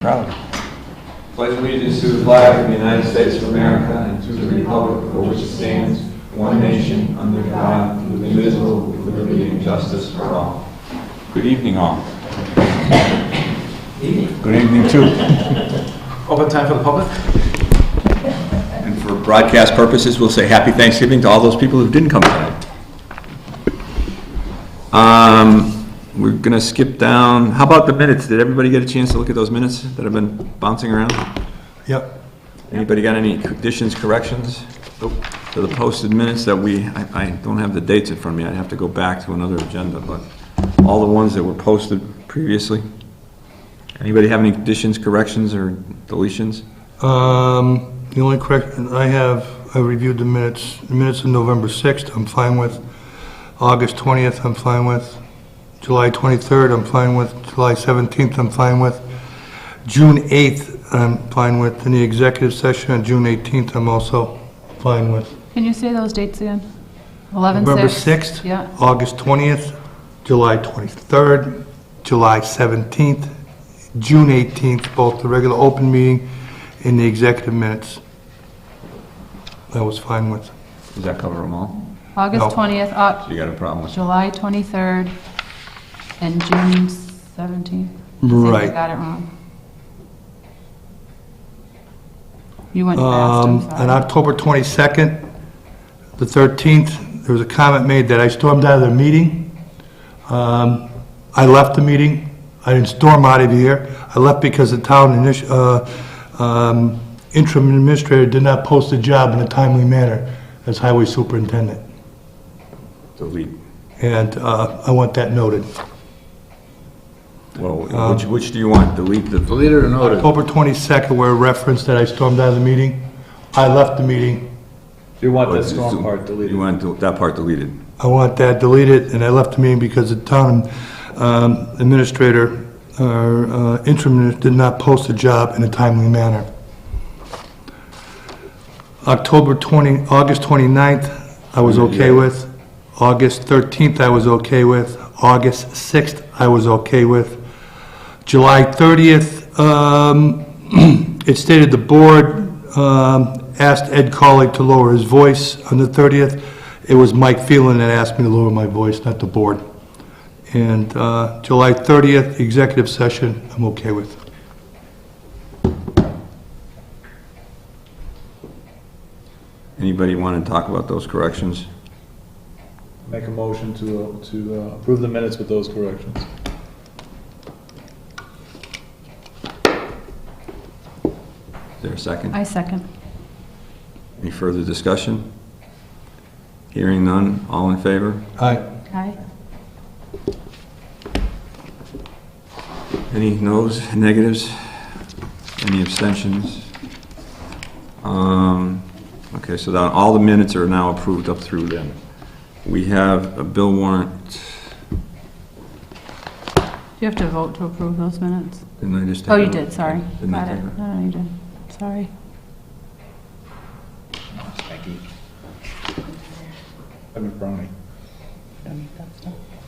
Proud. Pledge allegiance to the flag of the United States of America and to the republic for which it stands, one nation, under God, indivisible, with liberty and justice for all. Good evening, all. Good evening, too. Open time for the public. And for broadcast purposes, we'll say Happy Thanksgiving to all those people who didn't come tonight. We're going to skip down. How about the minutes? Did everybody get a chance to look at those minutes that have been bouncing around? Yep. Anybody got any additions, corrections to the posted minutes that I don't have the dates in front of me. I'd have to go back to another agenda, but all the ones that were posted previously. Anybody have any additions, corrections, or deletions? The only correction I reviewed the minutes of November 6th, I'm fine with. August 20th, I'm fine with. July 23rd, I'm fine with. July 17th, I'm fine with. June 8th, I'm fine with. In the executive session on June 18th, I'm also fine with. Can you say those dates again? 11/6. November 6th, Yeah. August 20th, July 23rd, July 17th, June 18th, both the regular open meeting and the executive minutes. I was fine with. Does that cover them all? August No. 20th, You got a problem with? July 23rd, and June 17th. I Right. think I got it wrong. You went fast, I'm sorry. On October 22nd, the 13th, there was a comment made that I stormed out of the meeting. I left the meeting. I didn't storm out of here. I left because the town interim administrator did not post the job in a timely manner as highway superintendent. Delete. And I want that noted. Well, which do you want? Delete the... Delete it or note it? October 22nd, where it referenced that I stormed out of the meeting. I left the meeting. You want that storm part deleted? You want that part deleted? I want that deleted, and I left the meeting because the town administrator, or interim, did not post the job in a timely manner. August 29th, I was okay with. August 13th, I was okay with. August 6th, I was okay with. July 30th, it stated the board asked Ed Colley to lower his voice on the 30th. It was Mike Phelan that asked me to lower my voice, not the board. And July 30th, executive session, I'm okay with. Anybody want to talk about those corrections? Make a motion to approve the minutes with those corrections. Is there a second? I second. Any further discussion? Hearing none, all in favor? Aye. Aye. Any noes, negatives? Any abstentions? Okay, so now all the minutes are now approved up through then. We have a bill warrant. You have to vote to approve those minutes. Didn't I just take Oh, you it? did, sorry. Didn't I Got take it. No, you didn't. Sorry. Thank you. I'm a brownie.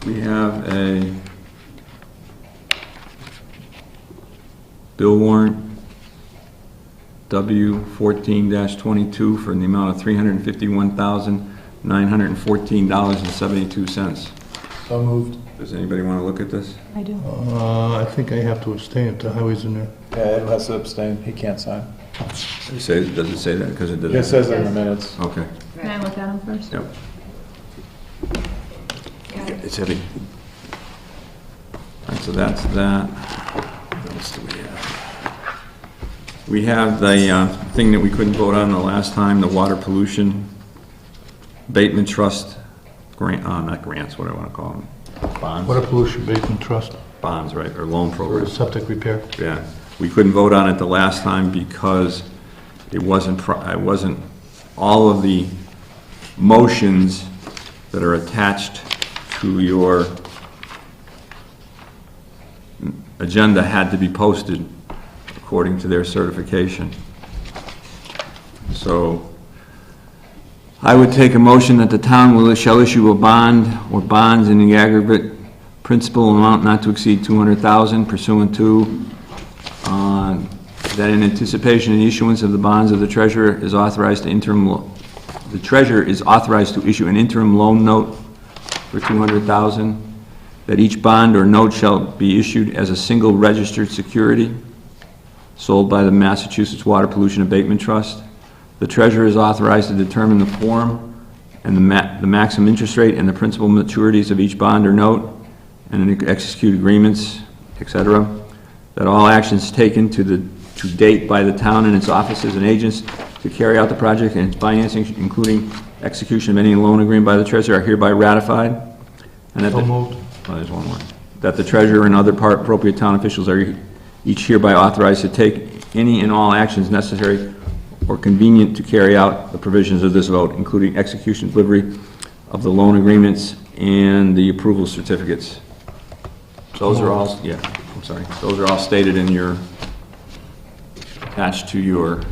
We have a bill warrant W14-22 for the amount of $351,914.72. So moved. Does anybody want to look at this? I do. I think I have to abstain if the highway's in there. Yeah, Ed has to abstain. He can't sign. Does it say that? Because it did. It says it in the minutes. Okay. Can I look at them first? Yep. It's heavy. All right, so that's that. What else do we have? We have the thing that we couldn't vote on the last time, the water pollution abatement trust grant, not grants, what do I want to call them? Bonds? Water Pollution Abatement Trust Bonds, right, or loan for program. septic repair. Yeah, we couldn't vote on it the last time because it wasn't all of the motions that are attached to your agenda had to be posted according to their certification. So I would take a motion that the town shall issue a bond or bonds in the aggregate principal amount not to exceed $200,000 pursuant to that in anticipation of the issuance of the bonds of the treasurer is authorized to the treasurer is authorized to issue an interim loan note for $200,000, that each bond or note shall be issued as a single registered security sold by the Massachusetts Water Pollution Abatement Trust. The treasurer is authorized to determine the form and the maximum interest rate and the principal maturities of each bond or note, and execute agreements, etc. That all actions taken to date by the town and its offices and agents to carry out the project and its financing, including execution of any loan agreement by the treasurer, are hereby ratified. And that So moved. oh, there's one more. That the treasurer and other appropriate town officials are each hereby authorized to take any and all actions necessary or convenient to carry out the provisions of this vote, including execution, delivery of the loan agreements and the approval certificates. Those are all, yeah, I'm sorry. Those are all stated in your, attached to your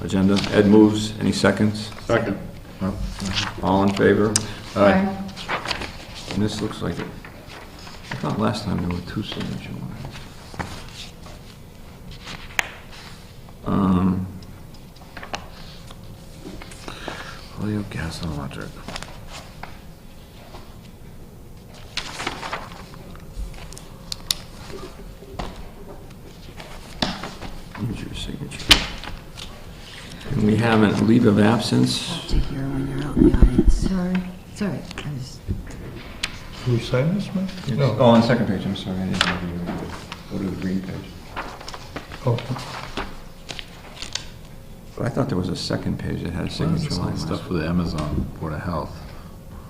agenda. Ed moves. Any seconds? Second. All in favor? Aye. And this looks like it. I thought last time there were two signature lines. Oil, gas, and electric. Here's your signature. And we have a leave of absence. To hear when you're out in the audience. Sorry, I was, Can we sign this, man? Oh, on the second page, I'm sorry. I didn't have you go to the green page. Oh, But I thought there was a second page that had a signature line. Stuff for the Amazon Board of Health.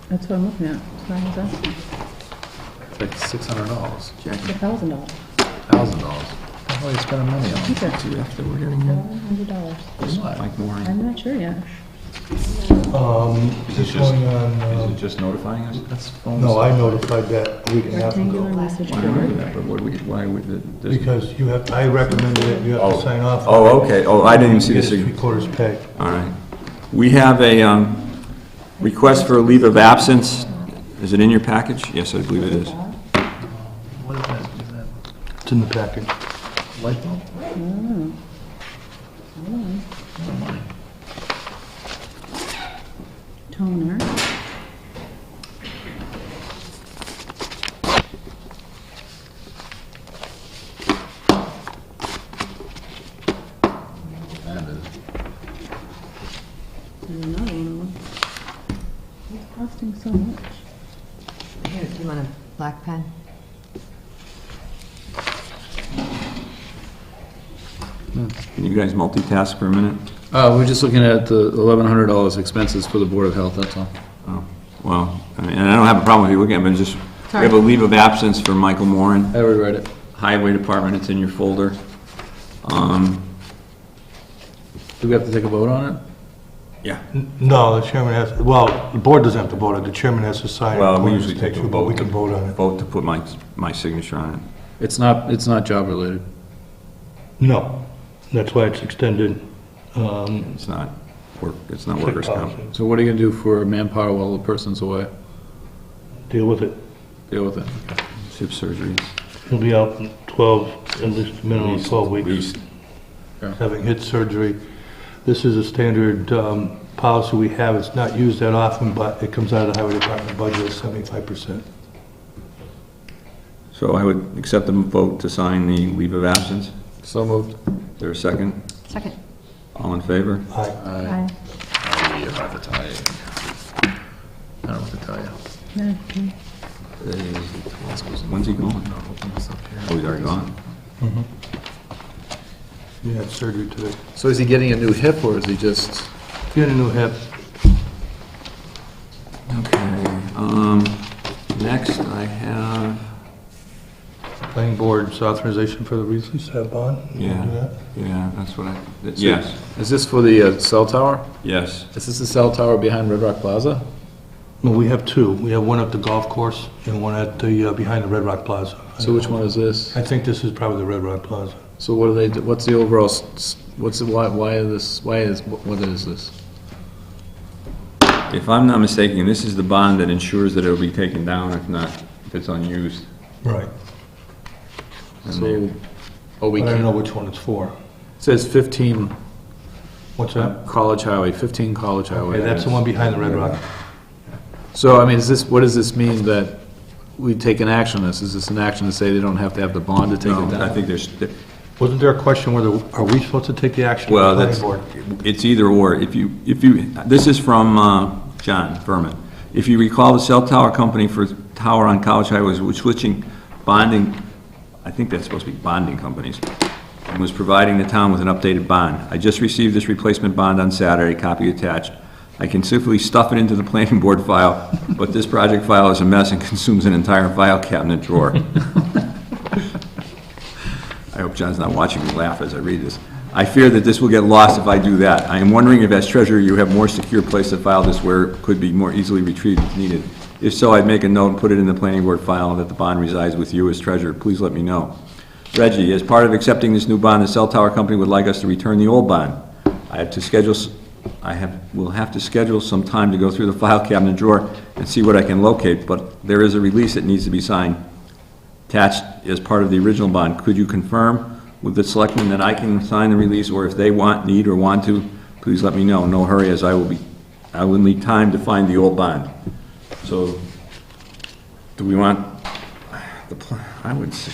That's what I'm looking at. That's what I was asking. It's like $600. It's Jackie, $1,000. $1,000. What the hell are you spending money on? Keep it. see after we're getting here? $100. Mike Moore. I'm not sure yet. Is it's it just, going on, is it just notifying us? That's phone. no, I notified that a week and a half Rectangular ago. message I remember board. that, but what do we, why would this? Because you have, I recommended it, you have to sign off. Oh, okay. Oh, I didn't even see the Get a signature. three-quarters pay. All right. We have a request for a leave of absence. Is it in your package? Yes, I believe it is. What is that? Is that It's in the package. light bulb? Toner. That is. There's another one. It's costing so much. here, you want a black pen? Can you guys multitask for a minute? We're just looking at the $1,100 expenses for the Board of Health, that's all. Oh, well, I mean, and I don't have a problem with you looking at it, but just, we have a leave of absence for Michael Moran, I already read it. Highway Department, it's in your folder. Do we have to take a vote on it? Yeah. No, the chairman has, well, the board doesn't have to vote on it, the chairman has to sign it. Well, we usually take a But vote. we can vote on it. Vote to put my signature on it. It's not job related. No, that's why it's extended. It's not it's not workers' comp. So what are you gonna do for manpower while the person's away? Deal with it. Deal with it. Okay. Hip surgeries. He'll be out in 12, at least a minimum of 12 weeks, Least. having hip surgery. This is a standard policy we have. It's not used that often, but it comes out of the highway department budget at 75%. So I would accept the vote to sign the leave of absence. So moved. Is there a second? Second. All in favor? Aye. Aye. I have to tell you. I don't know what to tell you. Yeah, okay. When's he going? Oh, he's already gone. He had surgery today. So is he getting a new hip or is he just? He had a new hip. Okay, next I have, Planning board's authorization for the release of that bond. You wanna do that? yeah, that's what yes, Is this for the cell tower? yes. Is this the cell tower behind Red Rock Plaza? No, we have two. We have one at the golf course and one at the, behind the Red Rock Plaza. So which one is this? I think this is probably the Red Rock Plaza. So what do they, what's the overall, what's the, why is this, what is this? If I'm not mistaken, this is the bond that ensures that it'll be taken down if it's unused. Right. And So they- Oh, we But I don't know can't. which one it's for. It says 15 What's that? College Highway, 15 College Highway. Okay, that's the one behind the Red Rock. So, I mean, what does this mean that we take an action on this? Is this an action to say they don't have to have the bond to take it No, down? I think there's, Wasn't there a question whether, are we supposed to take the action? well, of the that's, planning board? it's either or. If you, this is from John Furman. If you recall, the cell tower company for tower on College Highway was switching bonding, I think that's supposed to be bonding companies, and was providing the town with an updated bond. I just received this replacement bond on Saturday, copy attached. I can simply stuff it into the planning board file, but this project file is a mess and consumes an entire file cabinet drawer. I hope John's not watching me laugh as I read this. I fear that this will get lost if I do that. I am wondering if as treasurer you have more secure place to file this where it could be more easily retrieved if needed. If so, I'd make a note and put it in the planning board file that the bond resides with you as treasurer. Please let me know. Reggie, as part of accepting this new bond, the cell tower company would like us to return the old bond. We'll have to schedule some time to go through the file cabinet drawer and see what I can locate, but there is a release that needs to be signed, attached as part of the original bond. Could you confirm with the selectmen that I can sign the release, or if they need or want to, please let me know. No hurry, as I will need time to find the old bond. So, do we want I would say,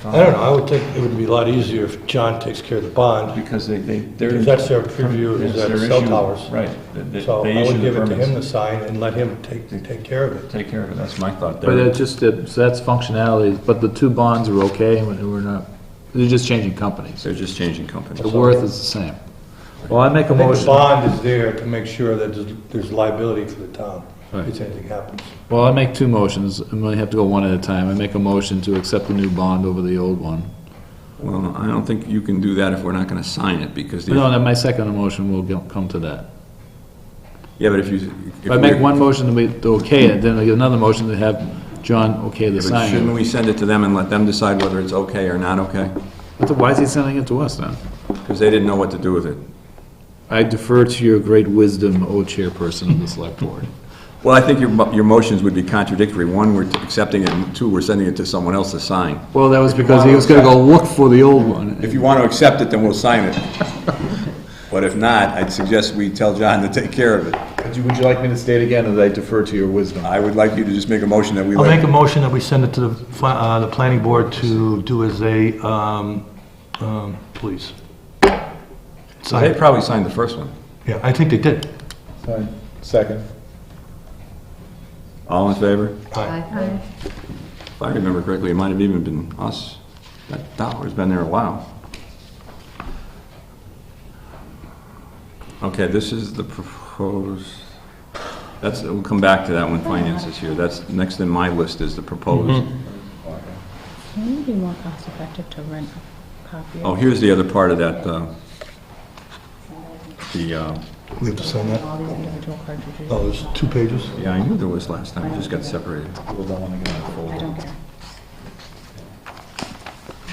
I don't know, I would think it would be a lot easier if John takes care of the bond, because because that's their preview, is that cell towers. Right. So I would give it to him to sign and let him take care of it. Take care of it, that's my thought But there. it just, so that's functionality, but the two bonds are okay, and we're not, they're just changing companies. They're just changing companies. The worth is the same. Well, I make a I think the motion, bond is there to make sure that there's liability for the town, Right. if anything happens. well, I make two motions, I'm gonna have to go one at a time. I make a motion to accept the new bond over the old one. Well, I don't think you can do that if we're not gonna sign it, because No, the, then my second motion will come to that. yeah, but if you. If I make one motion to okay it, then I get another motion to have John okay the Shouldn't signing. we send it to them and let them decide whether it's okay or not okay? Why is he sending it to us then? Because they didn't know what to do with it. I defer to your great wisdom, O chairperson of the select board. Well, I think your motions would be contradictory. One, we're accepting it, and two, we're sending it to someone else to sign. Well, that was because he was gonna go look for the old one. If you want to accept it, then we'll sign it. But if not, I'd suggest we tell John to take care of it. Would you like me to state again, or did I defer to your wisdom? I would like you to just make a motion that we I'll let. make a motion that we send it to the planning board to do as a, please. So they probably signed the first one. Yeah, I think they did. Fine. Second. All in favor? Aye. If I remember correctly, it might have even been us. That dollar's been there a while. Okay, this is the proposed, we'll come back to that when finance is here. That's, next in my list is the proposed. Wouldn't it be more cost effective to rent a copy of Oh, here's the other part of that, We have to sign that. all these individual cartridges? Oh, there's 2 pages? yeah, I knew there was last time, it just got separated. People don't wanna get on the I folder. don't care.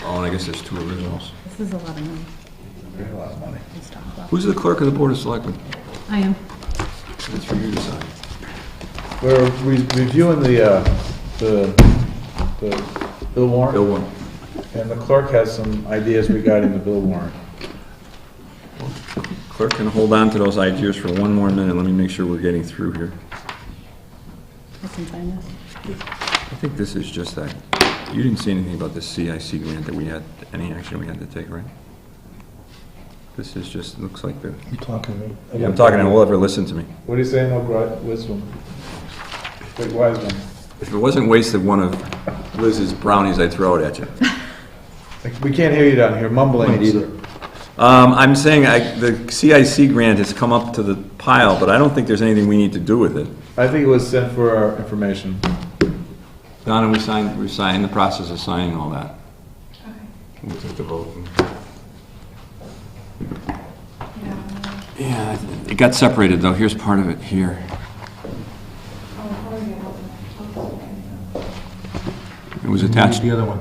Oh, and I guess there's 2 originals. This is a lot of money. A lot of money. Let's talk about. Who's the clerk of the Board of Selectmen? I am. It's for you to sign. We're reviewing the bill warrant. Bill one. And the clerk has some ideas regarding the bill warrant. Clerk can hold on to those ideas for one more minute. Let me make sure we're getting through here. I can sign this. I think this is just that. You didn't see anything about the CIC grant that we had, any action we had to take, right? This is just, looks like the, You talking to me? yeah, I'm talking, and whoever ever listen to me. What do you say, no wisdom? Big wise one. If it wasn't wasted one of Liz's brownies, I'd throw it at you. We can't hear you down here mumbling either. I'm saying the CIC grant has come up to the pile, but I don't think there's anything we need to do with it. I think it was sent for our information. Donna, we're in the process of signing all that. Okay. We'll take the vote. Yeah, it got separated though. Here's part of it here. It was attached. The other one.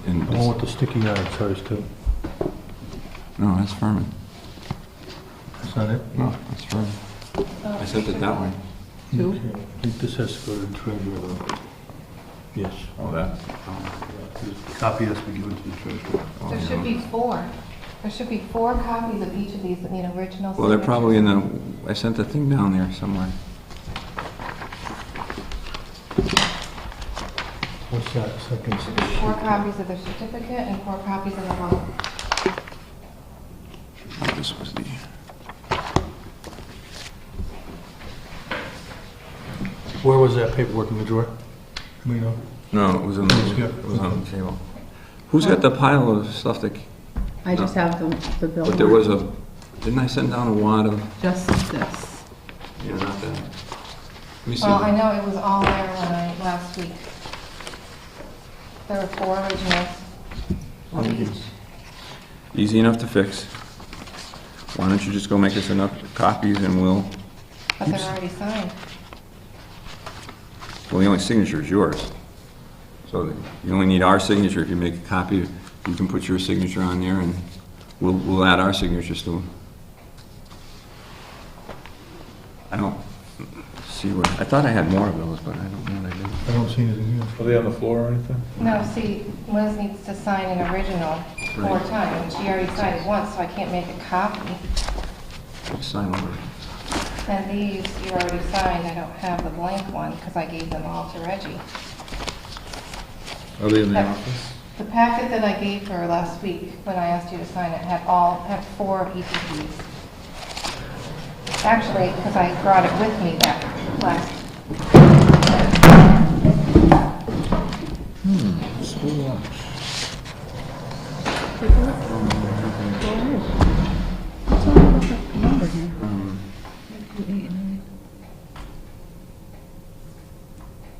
In, The one with the sticky on it's hers too. no, that's Furman. That's not it? No, that's Furman. I sent it that way. I think this has to go to the treasurer though. Yes. Oh, that. Copy has to be given to the treasurer. There should be four. There should be 4 copies of each of these that need original signatures. Well, they're probably in the, I sent the thing down there somewhere. What's that, second? 4 copies of the certificate and 4 copies of the vote. Oh, this was the, Where was that paperwork in the drawer? We know. no, it was on the table. Who's got the pile of stuff that, I just have the bill. but there was a, didn't I send down a wad of, Just this. yeah, not that. Let me see. Well, I know it was all there last week. There were 4 originals. Easy enough to fix. Why don't you just go make us enough copies and we'll, But they're already signed. well, the only signature is yours. So you only need our signature. If you make a copy, you can put your signature on there and we'll add our signatures to them. I don't see what, I thought I had more of those, but I don't know what I did. I don't see anything here. Are they on the floor or anything? No, see, Liz needs to sign an original 4 times, and she already signed it once, so I can't make a copy. Sign over. And these you already signed, I don't have the blank one, because I gave them all to Reggie. Are they in the Yep. office? The packet that I gave her last week, when I asked you to sign it, had 4 of each of these. Actually, because I brought it with me that last. School lunch. What's all about the number here?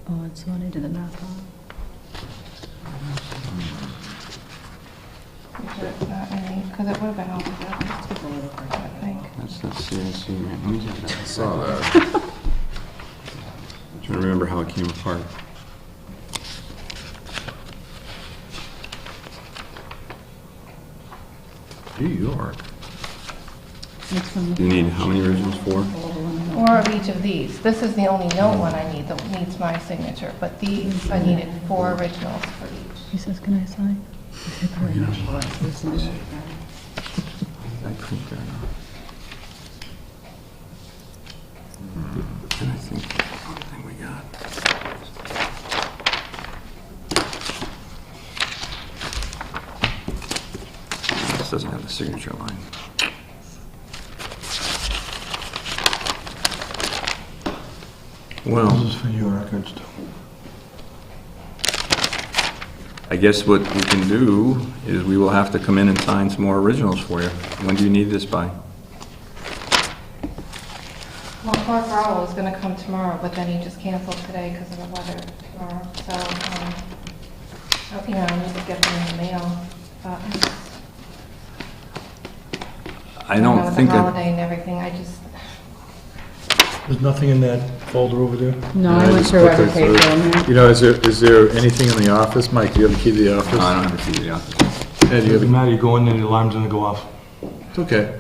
Oh, it's what I did the math on. Because it would have been all together, I think. That's the CIC, man. Let me get that. I saw that. I'm trying to remember how it came apart. New York. It's from You need how many originals? 4? 4 of each of these. This is the only note one I need that needs my signature, but these, I needed 4 originals for each. He says, can I sign? I print that out. And I think one thing we got. This doesn't have the signature line. Well, This is for your records, too. I guess what we can do is we will have to come in and sign some more originals for you. When do you need this by? Well, Clark Rowell was gonna come tomorrow, but then he just canceled today because of the weather tomorrow, so, you know, I need to get them in the mail. But I don't with think the I, holiday and everything, I just, There's nothing in that folder over there? No, Yeah, I went just through put every that paper through. in here. You know, is there anything in the office? Mike, do you have a key to the office? no, I don't have a key to the office. Ed, do you have Doesn't a matter, you go in there, the alarm's gonna go off. It's okay.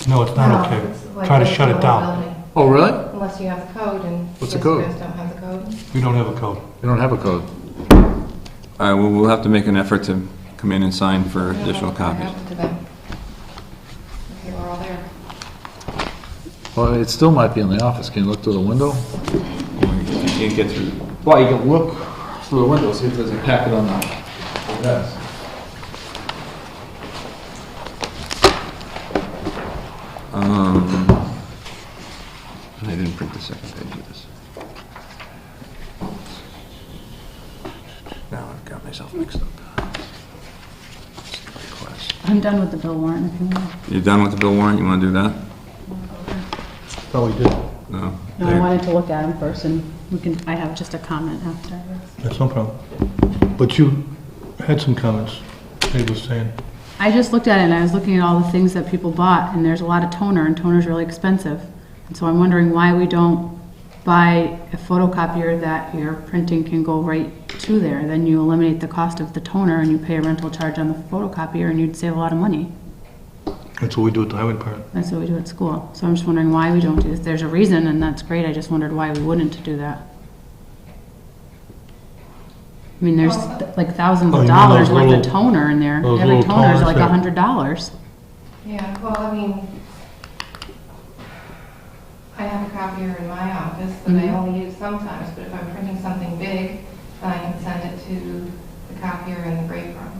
No, it's not no, okay. it's like Try to this shut in it the down. building, Oh, really? unless you have the code, and What's the you code? guys don't have the code. We don't have a code. You don't have a code. All right, well, we'll have to make an effort to come in and sign for I don't know additional what copies. happened to them. They were all there. Well, it still might be in the office. Can you look through the window? You can't get through. Well, you can look through the window, see if there's a packet on the desk. I didn't print the second page of this. Now I've got myself mixed up. Request. I'm done with the bill warrant if you want. You done with the bill warrant? You want to do that? Thought we did. No? No, I wanted to look at them first and we can, I have just a comment after this. That's no problem. But you had some comments, Dave was saying. I just looked at it and I was looking at all the things that people bought and there's a lot of toner and toner's really expensive. And so I'm wondering why we don't buy a photocopier that your printing can go right to there. Then you eliminate the cost of the toner and you pay a rental charge on the photocopier and you'd save a lot of money. That's what we do at the highway department. That's what we do at school. So I'm just wondering why we don't do this. There's a reason and that's great. I just wondered why we wouldn't do that. I mean, there's like thousands Oh, of you mean dollars those worth of little- toner in there. those Every little toner's toners like that- $100. Yeah, well, I mean, I have a copier in my office that I Mhm. only use sometimes, but if I'm printing something big, then I can send it to the copier in the break room,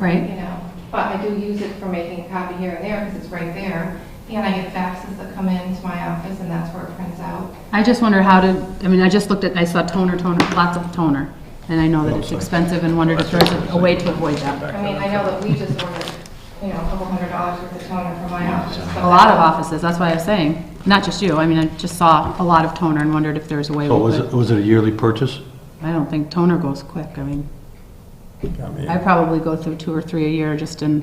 Right? you know. But I do use it for making a copy here and there because it's right there. And I get faxes that come into my office and that's where it prints out. I just wonder how to, I mean, I just looked at, I saw toner, lots of toner. And I know that it's expensive and wondered if there's a way to avoid that. I mean, I know that we just ordered, you know, a couple $100 worth of toner for my office. A lot of offices, that's why I was saying, not just you. I mean, I just saw a lot of toner and wondered if there was a way So we was could. it a yearly purchase? I don't think toner goes quick. I mean, I probably go through 2 or 3 a year just in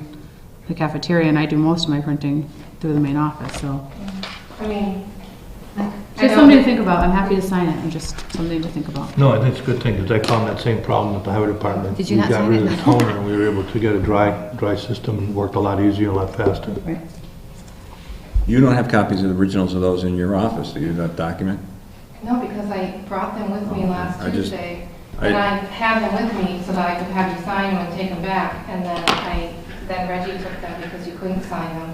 the cafeteria, and I do most of my printing through the main office, so. I mean, I Just know something to that- think about. I'm happy to sign it, and just something to think about. No, I think it's a good thing, because I found that same problem at the highway department. Did you not sign We got it? rid of the toner, and we were able to get a dry system, and worked a lot easier, a lot faster. Right. You don't have copies of the originals of those in your office, do you, that document? No, because I brought them with me last I just- Tuesday, I- and I had them with me so that I could have you sign them and take them back, and then Reggie took them because you couldn't sign them.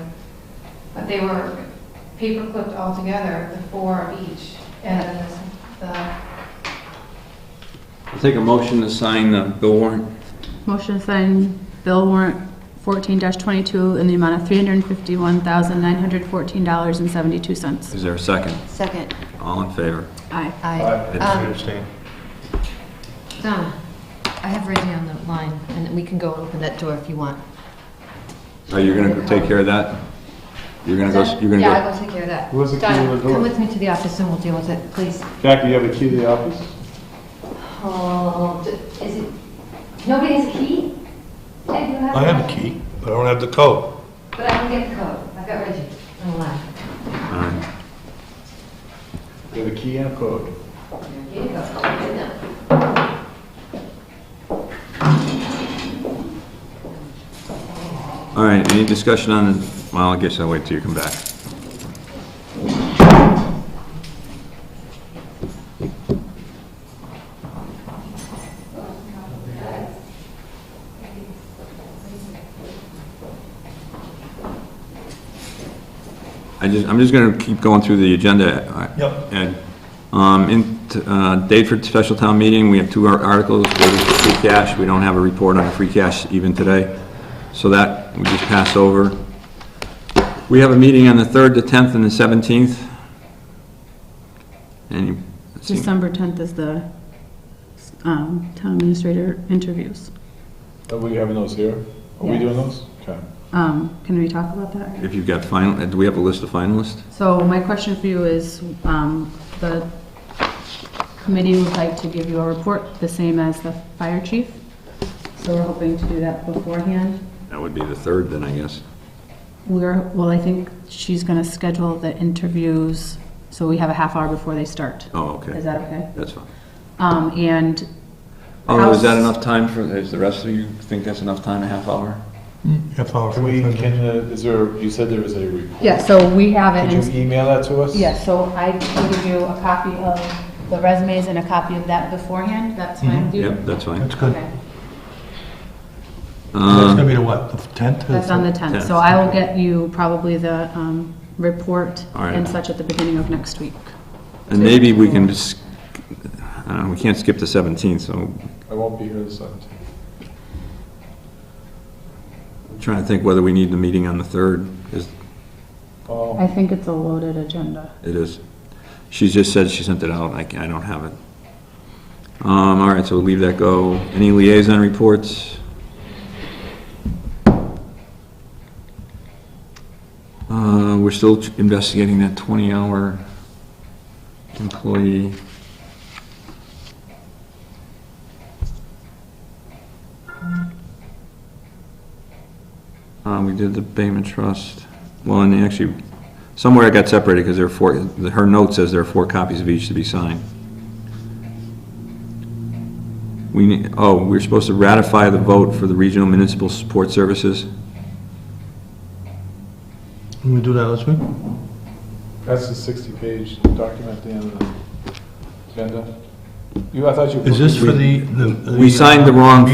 But they were paper clipped all together, the 4 of each, and then I'll take a motion to sign the bill warrant. Motion to sign bill warrant 14-22 in the amount of $351,914.72. Is there a second? Second. All in favor? Aye. I, I understand. Donna, I have Reggie on the line, and we can go and open that door if you want. Are you gonna take care of that? You're gonna go, you're gonna Yeah, go? I'll go take care of that. Who has the key to Donna, the door? come with me to the office and we'll deal with it, please. Jackie, you have a key to the office? Oh, is it, nobody has a key? Ted, you have? I have a key, but I don't have the code. But I can get the code. I've got Reggie on the line. All right. You have a key and a code. Here you go. Right now. All right, any discussion on, well, I guess I'll wait till you come back. I'm just gonna keep going through the agenda. Yep. Ed. Date for special town meeting, we have 2 articles, there is free cash, we don't have a report on free cash even today, so that we just pass over. We have a meeting on the 3rd, the 10th, and the 17th. Any, let's see. December 10th is the town administrator interviews. Are we having those here? Are we Yes. doing those? Okay. Can we talk about that? If you've got final, do we have a list of finalists? So my question for you is, the committee would like to give you a report, the same as the fire chief. So we're hoping to do that beforehand. That would be the 3rd then, I guess. Well, I think she's gonna schedule the interviews, so we have a half hour before they start. Oh, okay, Is that okay? that's fine. And. Oh, is that House- enough time for, is the rest of you think that's enough time, a half hour? Half hour. Can we, 45 minutes. is there, you said there was a report. Yeah, so we have it. Could in- you email that to us? Yeah, so I can give you a copy of the resumes and a copy of that beforehand. That's fine with you? Yep, that's fine. That's good. Okay. That's gonna be the what, the 10th? That's on the 10th, so I will get you probably the report All right. and such at the beginning of next week. And maybe we can just, we can't skip the 17th, so I won't be here the 17th. I'm trying to think whether we need the meeting on the 3rd, because Oh, I think it's a loaded agenda. it is. She just said she sent it out, I don't have it. All right, so we'll leave that go. Any liaison reports? We're still investigating that 20-hour employee. We did the Bayman Trust. Well, and actually, somewhere it got separated because there are 4, her note says there are 4 copies of each to be signed. We're supposed to ratify the vote for the Regional Municipal Support Services. Can we do that this week? that's the 60-page document at the end of the agenda. I thought you. Is this for the? We signed the wrong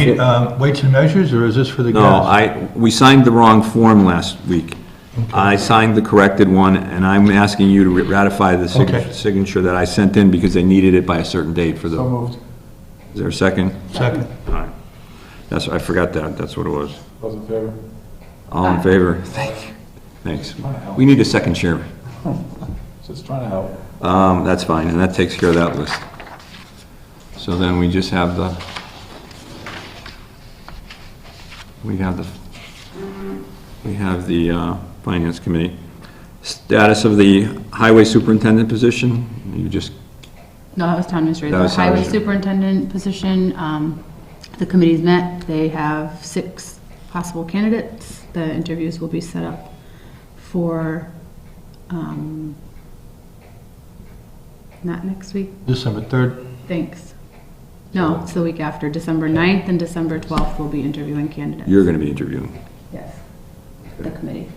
Weights and measures, or is this for the No, gas? we signed the wrong form last week. I signed the corrected one, and I'm asking you to ratify the Okay. signature that I sent in because they needed it by a certain date for the... So moved. Is there a second? Second. All right. I forgot that, that's what it was. Those in favor? All in favor? Thanks. We need a second chairman. Just trying to help. That's fine, and that takes care of that list. So then we just have the... We have the Finance Committee. Status of the Highway Superintendent position, you just, No, that was town administrator. That The was town highway administrator. superintendent position, the committee's met. They have 6 possible candidates. The interviews will be set up for, not next week, December 3rd. thanks. No, it's the week after. December 9th and December 12th will be interviewing candidates. you're going to be interviewing. Yes, the committee.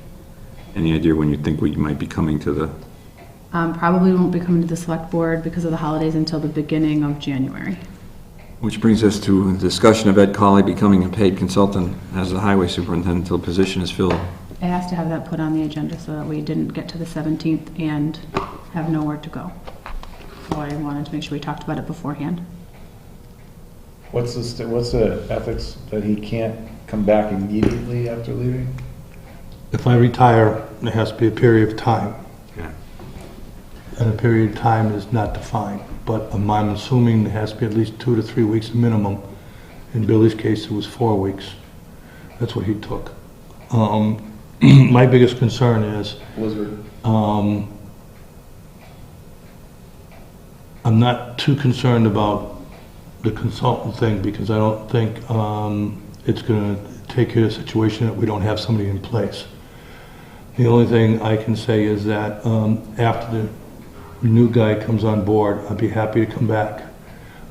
Any idea when you think we might be coming to the... Probably won't be coming to the select board because of the holidays until the beginning of January. Which brings us to a discussion of Ed Colley becoming a paid consultant as the highway superintendent until position is filled. I asked to have that put on the agenda so that we didn't get to the 17th and have nowhere to go. So I wanted to make sure we talked about it beforehand. What's the ethics that he can't come back immediately after leaving? If I retire, there has to be a period of time. Yeah. And a period of time is not defined, but I'm assuming there has to be at least 2 to 3 weeks minimum. In Billy's case, it was 4 weeks. That's what he took. My biggest concern is, I'm not too concerned about the consultant thing because I don't think it's going to take care of the situation that we don't have somebody in place. The only thing I can say is that after the new guy comes on board, I'd be happy to come back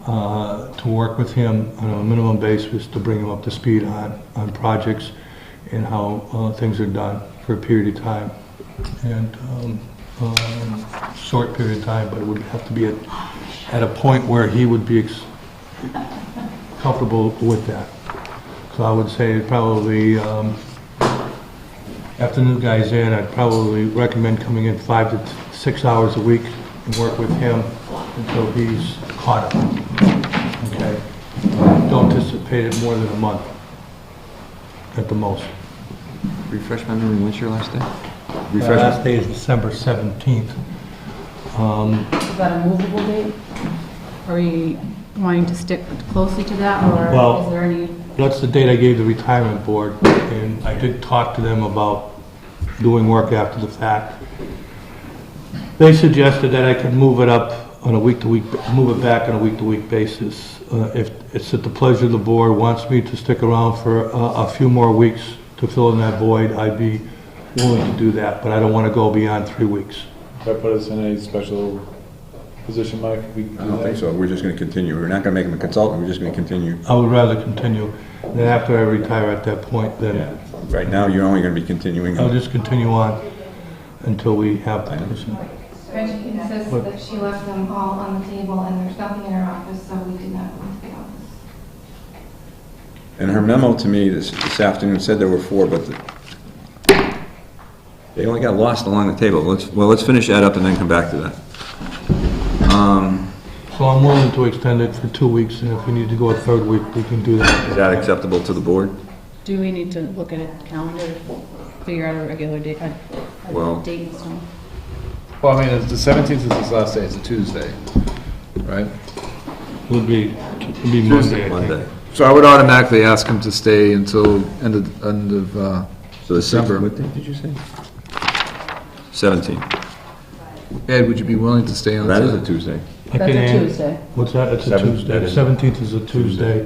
to work with him on a minimum basis to bring him up to speed on projects and how things are done for a period of time. And short period of time, but it would have to be at a point where he would be comfortable with that. So I would say probably, after the new guy's in, I'd probably recommend coming in 5 to 6 hours a week and work with him until he's caught up. Okay? Don't anticipate it more than a month at the most. Refresh my memory, when's your last day? The last day is December 17th. Is that a movable date? Are we wanting to stick closely to that, or Well, is there any? That's the date I gave the retirement board, and I did talk to them about doing work after the fact. They suggested that I could move it up on a week-to-week, move it back on a week-to-week basis. If it's at the pleasure of the board wants me to stick around for a few more weeks to fill in that void, I'd be willing to do that, but I don't want to go beyond 3 weeks. Should I put us in a special position, Mike? I don't think so, we're just going to continue. We're not going to make him a consultant, we're just going to continue. I would rather continue. Then after I retire at that point, then Right now, you're only going to be continuing. I'll just continue on until we have the person. Reggie insists that she left them all on the table and there's nothing in her office, so we did not go into the office. And her memo to me this afternoon said there were 4, but they only got lost along the table. Let's finish that up and then come back to that. So I'm willing to extend it for 2 weeks, and if we need to go a 3rd week, we can do that. Is that acceptable to the board? Do we need to look at a calendar, figure out a regular date, Well- date and stuff? Well, I mean, the 17th is his last day, it's a Tuesday, right? It would be Monday, I think. Monday. So I would automatically ask him to stay until end of So the December. What date did you say? 17. Ed, would you be willing to stay on? That is a Tuesday. I That's can a add- Tuesday. What's that? It's a Seventh, Tuesday. that The is- 17th is a Tuesday,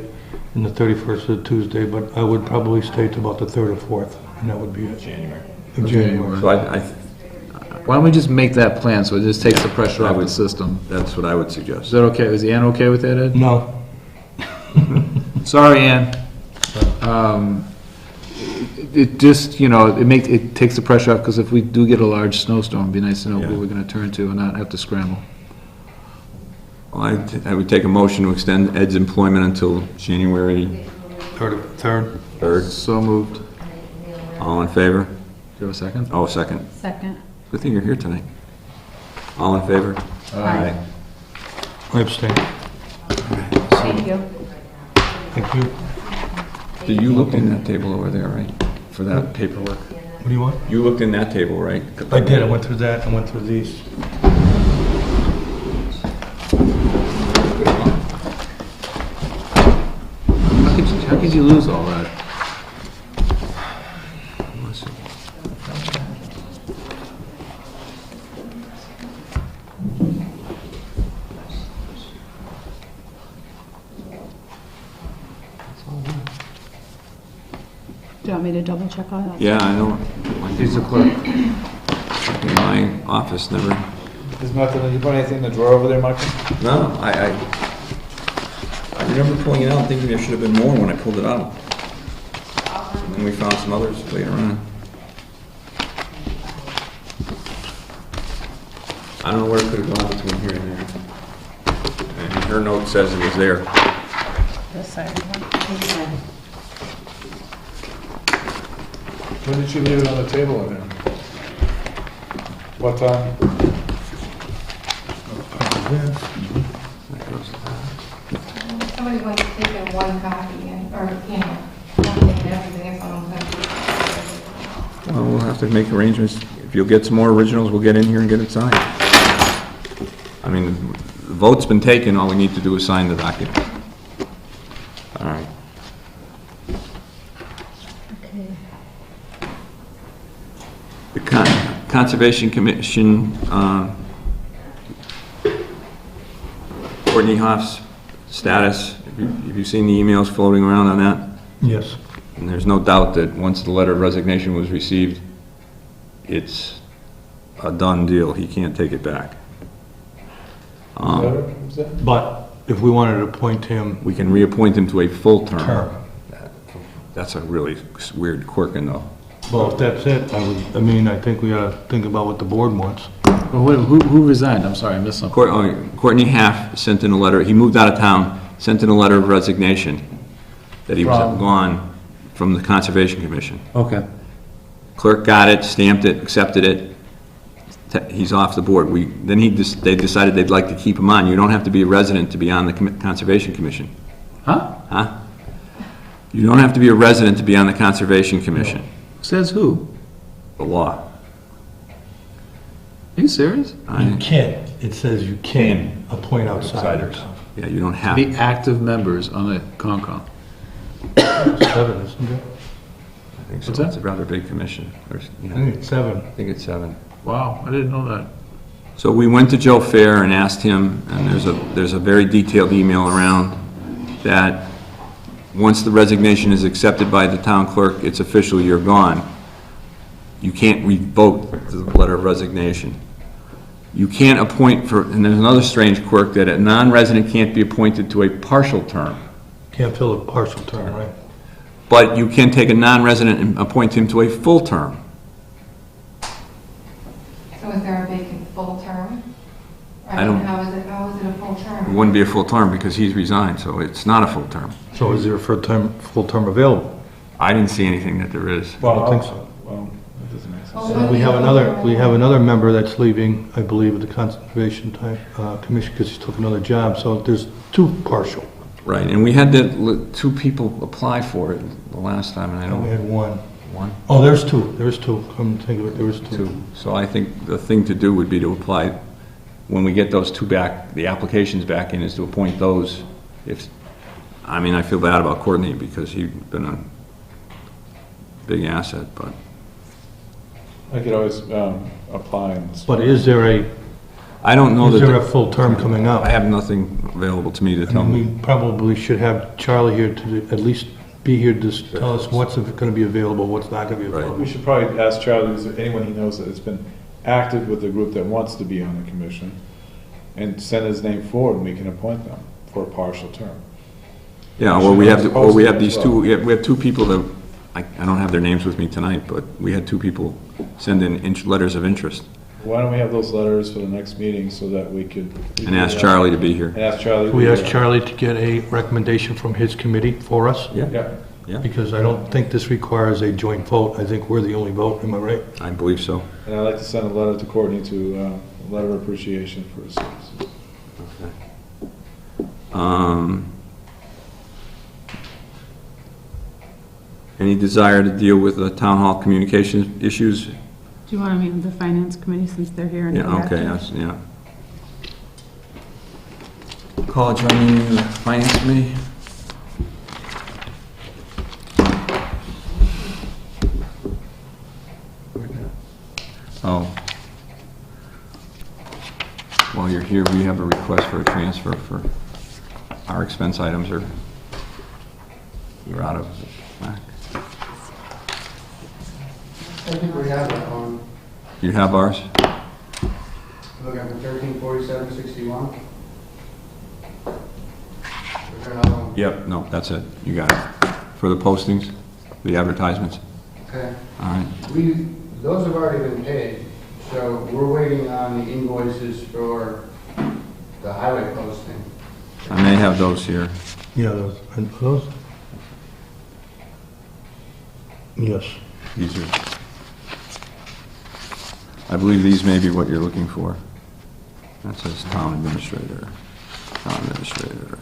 and the 31st is a Tuesday, but I would probably stay to about the 3rd or 4th, and that would be it. In January. So Why don't we just make that plan, so it just takes the pressure I off the would- system? that's what I would Is suggest. that okay? Is Ann okay with that, Ed? No, Sorry, Ann. It just, it takes the pressure off, because if we do get a large snowstorm, it'd be nice to know who Yeah. we're gonna turn to and not have to scramble. I would take a motion to extend Ed's employment until January Third. 3rd. So moved. Do All in favor? you have a second? Oh, second. Second. Good thing you're here tonight. All in favor? Aye. I abstain. Thank you. Thank you. Did you look in that table over there, right? For that paperwork? What do you want? You looked in that table, right? I did, I went through that, I went through these. How could you lose all that? Let's see. Do you want me to double check all that? Yeah, I know. He's the clerk. My office never, There's nothing, you put anything in the drawer over there, Michael? no, I remember pulling it out thinking there should have been more when I pulled it out. And then we found some others later on. I don't know where it could have gone between here and there. And her note says it was there. This side. When did you leave it on the table in there? What time? That goes to that. Somebody wants to take in one copy and, or, you know, not taking everything if someone's going to. Well, we'll have to make arrangements. If you'll get some more originals, we'll get in here and get it signed. I mean, the vote's been taken, all we need to do is sign the document. All right. The Conservation Commission, Courtney Hoff's status, have you seen the emails floating around on that? Yes. And there's no doubt that once the letter of resignation was received, it's a done deal. He can't take it back. But if we wanted to appoint him We can reappoint him to a full term. term, That's a really weird quirk in the... well, if that's it, I think we ought to think about what the board wants. Well, who resigned? I'm sorry, I missed something. Courtney Half sent in a letter, he moved out of town, sent in a letter of resignation that he was From? gone from the Conservation Commission. Okay. Clerk got it, stamped it, accepted it, he's off the board. Then they decided they'd like to keep him on. You don't have to be a resident to be on the Conservation Commission. Huh? Huh? You don't have to be a resident to be on the Conservation Commission. Says who? The law. Are you serious? You can, it says you can appoint outsiders. Yeah, you don't have Be to. active members on the Concom. 7, isn't it? I think so. What's that? It's a rather big commission. I think it's 7. I think it's 7. Wow, I didn't know that. So we went to Joe Fair and asked him, and there's a very detailed email around that once the resignation is accepted by the town clerk, it's official, you're gone. You can't revoke the letter of resignation. You can't appoint and there's another strange quirk that a non-resident can't be appointed to a partial term. Can't fill a partial term, right? But you can take a non-resident and appoint him to a full term. So is there a vacant full term? I don't- How is it a full It term? wouldn't be a full term because he's resigned, so it's not a full term. So is there a full term available? I didn't see anything that there is. I don't think so. Well, that doesn't make sense. Well, when We you have go another, for- we have another member that's leaving, I believe, of the Conservation Commission because he took another job, so there's 2 partial. Right, and we had 2 people apply for it the last time, and I And we don't, had 1. 1, Oh, there's 2, there's 2, come to think of it, there was 2. 2. So I think the thing to do would be to apply, when we get those 2 back, the applications back in, is to appoint those. I feel bad about Courtney because he's been a big asset, but I could always apply and... But is there a I don't know Is that... there a full term coming up? I have nothing available to me to tell me. We probably should have Charlie here to at least be here to tell us what's going to be available, what's not going to be Right. available. We should probably ask Charlie, is there anyone he knows that has been active with the group that wants to be on the commission, and send his name forward, and we can appoint them for a partial term. Yeah, well, we have these 2, we have 2 people that, I don't have their names with me tonight, but we had 2 people send in letters of interest. Why don't we have those letters for the next meeting so that we could... And ask Charlie to be here. And ask Charlie. to We be asked here. Charlie to get a recommendation from his committee for us, Yeah. Yeah, because I don't think this requires a joint vote. I think we're the only vote, am I right? I believe so. And I'd like to send a letter to Courtney to, a letter of appreciation for his services. Any desire to deal with the town hall communication issues? Do you want to meet with the finance committee since they're here? And Yeah, come back okay, to us? yeah. Call a joint meeting of the finance committee? Oh. While you're here, we have a request for a transfer for our expense items are, we're out of whack. I think we have that one. You have ours? Look at 134761. Okay. Yep, no, that's it. You got it. For the postings, the advertisements. Okay. All right. Those have already been paid, so we're waiting on the invoices for the highway posting. I may have those here. Yeah, those? Yes. These are, I believe these may be what you're looking for. That says town administrator, town administrator.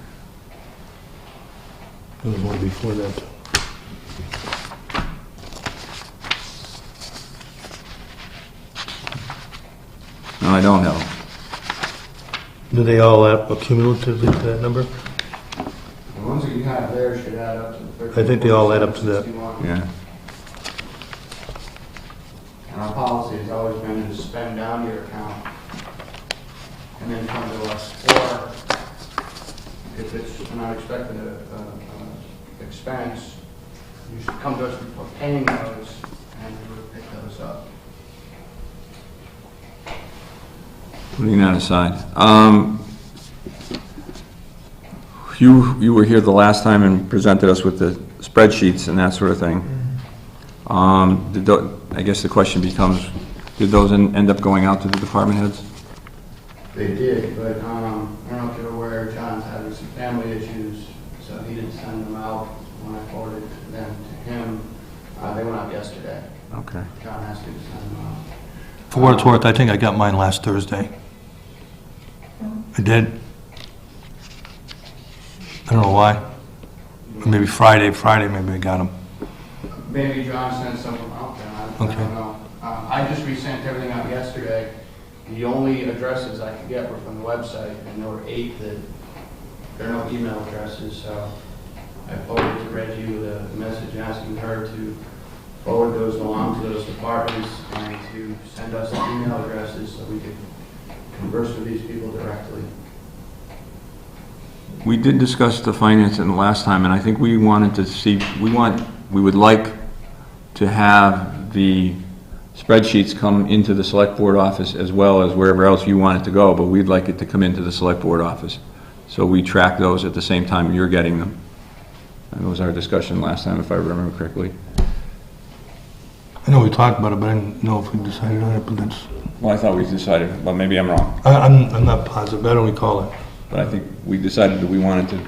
There was one before that. No, I don't have them. Do they all add up cumulatively to that number? The ones that you have there should add up to the I think they all add up to that. 134761. Yeah. And our policy has always been to spend down your account and then come to us. Or if it's an unexpected expense, you should come to us before paying those and we would pick those up. Putting that aside. You were here the last time and presented us with the spreadsheets and that sort of thing. I guess the question becomes, did those end up going out to the department heads? They did, but I don't know if you're aware, John's having some family issues, so he didn't send them out when I forwarded them to him. They went out yesterday. Okay. John asked me to send them out. For what it's worth, I think I got mine last Thursday. I did. I don't know why. Or maybe Friday maybe I got them. Maybe John sent some out then, I Okay. don't know. I just resent everything out yesterday. The only addresses I could get were from the website, and there were 8 that, there are no email addresses, so I forwarded to Reggie with a message asking her to forward those along to those departments and to send us the email addresses so we could converse with these people directly. We did discuss the finance in the last time, and I think we wanted to see, we would like to have the spreadsheets come into the select board office as well as wherever else you want it to go, but we'd like it to come into the select board office. So we track those at the same time you're getting them. That was our discussion last time, if I remember correctly. I know we talked about it, but I didn't know if we decided on it, but that's, Well, I thought we decided, well, maybe I'm wrong, I'm not positive, I don't recall it. but I think we decided that we wanted to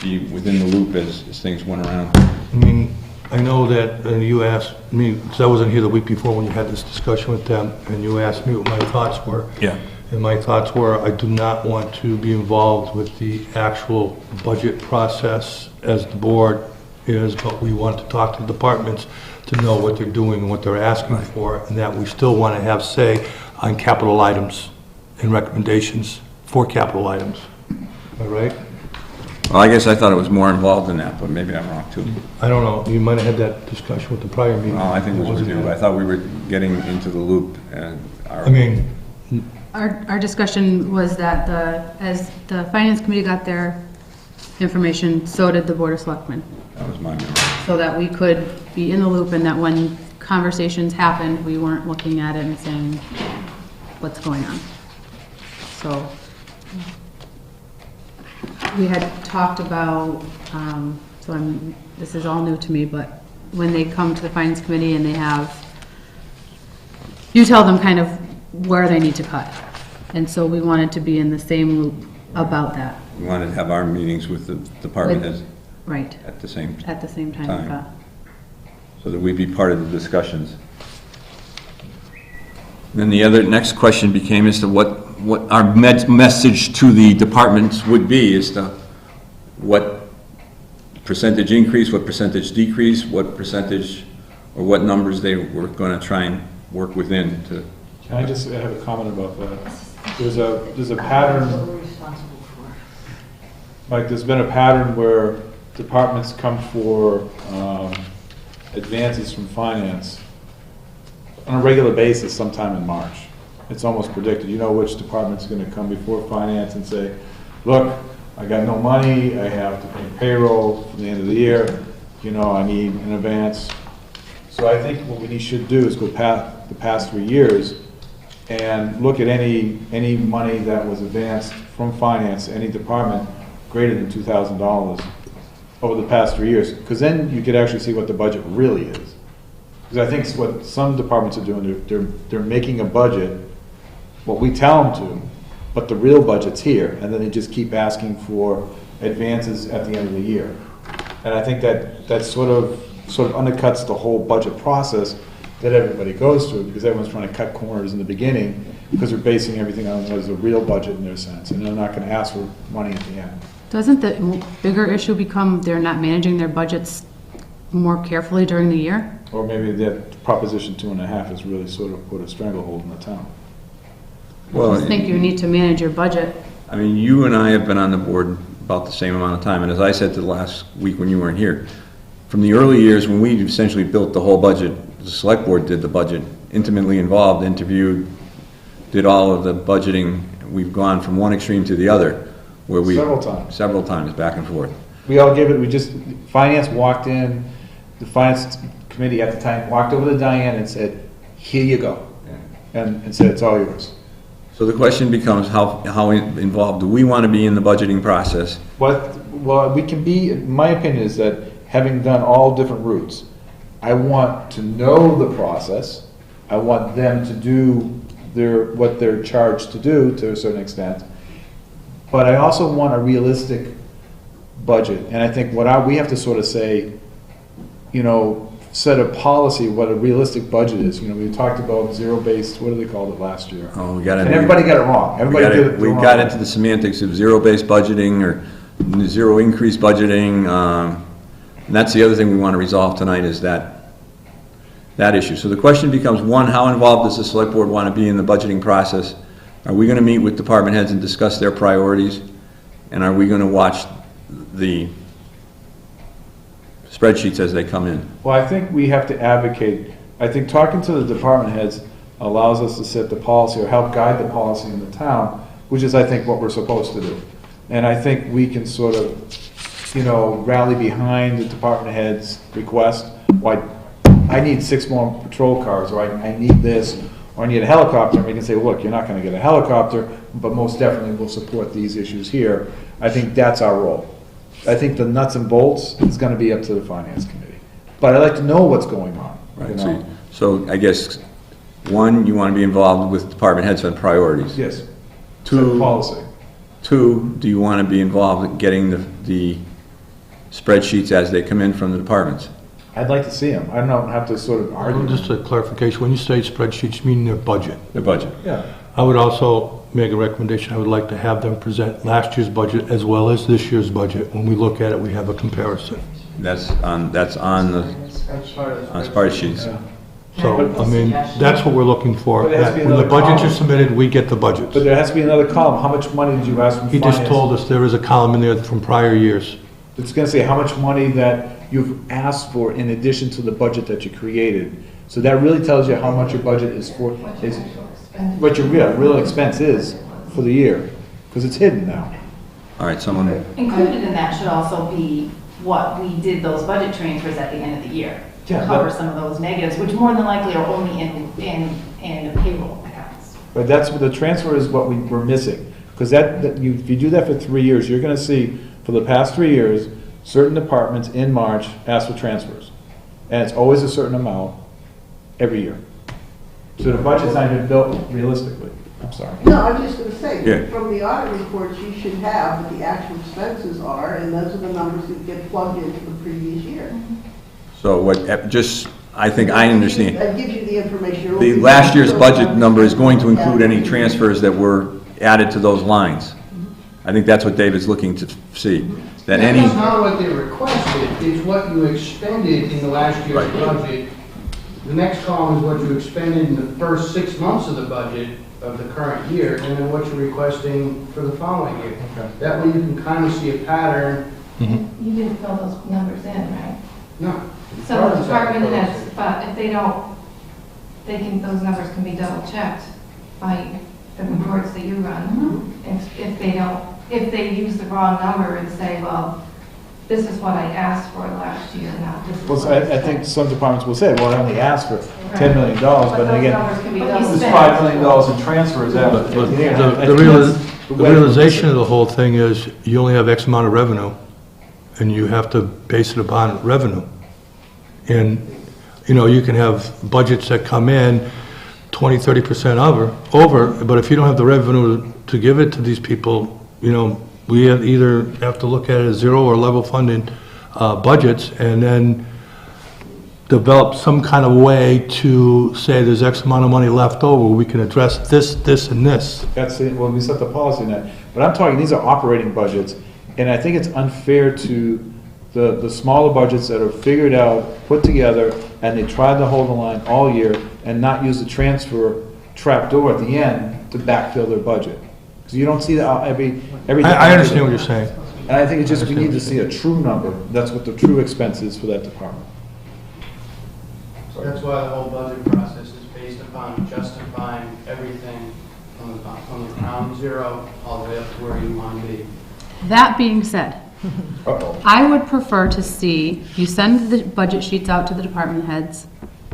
be within the loop as things went around. I mean, I know that you asked me, because I wasn't here the week before when you had this discussion with them, and you asked me what my thoughts were. Yeah. And my thoughts were, I do not want to be involved with the actual budget process as the board is, but we want to talk to the departments to know what they're doing and what they're asking for, and that we still want to have say on capital items and recommendations for capital items. Am I right? Well, I guess I thought it was more involved than that, but maybe I'm wrong too. I don't know, you might have had that discussion with the prior meeting. Well, I think it was with you. I thought we were getting into the loop and our... I mean, Our discussion was that as the finance committee got their information, so did the board of selectmen. That was my memory. So that we could be in the loop and that when conversations happened, we weren't looking at it and saying, what's going on? So we had talked about, this is all new to me, but when they come to the finance committee and they have, you tell them kind of where they need to cut. And so we wanted to be in the same loop about that. We wanted to have our meetings with the department heads Right, at the same at the same time. Time. so that we'd be part of the discussions. Then the next question became as to what our message to the departments would be, as to what percentage increase, what percentage decrease, what percentage, or what numbers they were going to try and work within to. Can I just have a comment about that? There's a pattern, like there's been a pattern where departments come for advances from finance on a regular basis sometime in March. It's almost predicted. You know which department's going to come before finance and say, look, I got no money, I have to pay payroll for the end of the year, you know, I need an advance. So I think what we should do is go past the past 3 years and look at any money that was advanced from finance, any department greater than $2,000 over the past 3 years, because then you could actually see what the budget really is. Because I think what some departments are doing, they're making a budget, what we tell them to, but the real budget's here, and then they just keep asking for advances at the end of the year. And I think that sort of undercuts the whole budget process that everybody goes through, because everyone's trying to cut corners in the beginning, because they're basing everything on what is a real budget in their sense, and they're not going to ask for money at the end. Doesn't the bigger issue become they're not managing their budgets more carefully during the year? Or maybe that Proposition 2.5 has really sort of put a stranglehold in the town. Well, I just think you need to manage your budget. I mean, you and I have been on the board about the same amount of time, and as I said to the last week when you weren't here, from the early years when we essentially built the whole budget, the select board did the budget, intimately involved, interviewed, did all of the budgeting. We've gone from one extreme to the other, where we several times back and forth. We all gave it. Finance walked in. The finance committee at the time walked over to Diane and said, "Here you go," and said, "It's all yours." So the question becomes, how involved do we want to be in the budgeting process? Well, we can be. My opinion is that having done all different routes, I want to know the process. I want them to do what they're charged to do to a certain extent. But I also want a realistic budget. And I think we have to sort of say, you know, set a policy what a realistic budget is. You know, we talked about zero-based, what do they call it last year? Oh, we got and everybody got it wrong. We got into the semantics of zero-based budgeting or zero increase budgeting. And that's the other thing we want to resolve tonight, is that issue. So the question becomes, one, how involved does the select board want to be in the budgeting process? Are we going to meet with department heads and discuss their priorities? And are we going to watch the spreadsheets as they come in? Well, I think we have to advocate. I think talking to the department heads allows us to set the policy or help guide the policy in the town, which is, I think, what we're supposed to do. And I think we can sort of, you know, rally behind the department head's request. Why, I need 6 more patrol cars, or I need this, or I need a helicopter. And we can say, look, you're not going to get a helicopter, but most definitely we'll support these issues here. I think that's our role. I think the nuts and bolts is going to be up to the finance committee. But I'd like to know what's going on. Right. You know? So I guess, one, you want to be involved with department heads on priorities. Yes. Two, set policy. Two, do you want to be involved in getting the spreadsheets as they come in from the departments? I'd like to see them. I don't have to sort of argue. Just a clarification, when you say spreadsheets, you mean their budget? Their budget. Yeah. I would also make a recommendation. I would like to have them present last year's budget as well as this year's budget. When we look at it, we have a comparison. That's on the spreadsheets. Yeah. So, I mean, that's what we're looking for. But it has to be When the another budgets are column. submitted, we get the budgets. But there has to be another column. How much money did you ask from He finance? just told us there is a column in there from prior years. It's going to say how much money that you've asked for in addition to the budget that you created. So that really tells you how much your budget is for, what your real expense is for the year, because it's hidden now. All right, someone, Included in that should also be what we did those budget transfers at the end of the year. To Yeah, cover but- some of those negatives, which more than likely are only in the payroll accounts. But that's what the transfer is, what we're missing. Because if you do that for 3 years, you're going to see for the past 3 years, certain departments in March ask for transfers. And it's always a certain amount every year. So the budget's not even built realistically. I'm sorry. No, I'm just gonna say, Yeah. from the audit reports, you should have what the actual expenses are, and those are the numbers that get plugged into the previous year. So what, just, I think I understand. That gives you the information. The last year's budget number is going to include any transfers that were added to those lines. I think that's what David's looking to see, that any, That's not what they requested, it's what you expended in the last year's Right. budget. The next column is what you expended in the first 6 months of the budget of the current year, and then what you're requesting for the following year. That way you can kind of see a pattern. You didn't fill those numbers in, right? No. So the department heads, but if they don't, those numbers can be double checked by the reports that you run. If they don't, if they use the wrong number and say, well, this is what I asked for last year, not this is Well, so I think some departments will say, well, I only asked for $10 million, but then those again, numbers can be But you double there's checked. $5 million in transfers But after. but Yeah, I the think that's the the way- realization of the whole thing is you only have X amount of revenue, and you have to base it upon revenue. And, you know, you can have budgets that come in 20, 30% over, but if you don't have the revenue to give it to these people, you know, we either have to look at it as zero or level funded budgets, and then develop some kind of way to say there's X amount of money left over, we can address this, this, and this. That's it, well, we set the policy on that. But I'm talking, these are operating budgets, and I think it's unfair to the smaller budgets that are figured out, put together, and they tried to hold the line all year and not use the transfer trapdoor at the end to backfill their budget. Because you don't see that every. I understand what you're saying. And I think it's just, we need to see a true number. That's what the true expense is for that department. That's why the whole budget process is based upon justifying everything from the ground zero all the way up to where you want to be. That being said, Uh-oh. I would prefer to see, you send the budget sheets out to the department heads,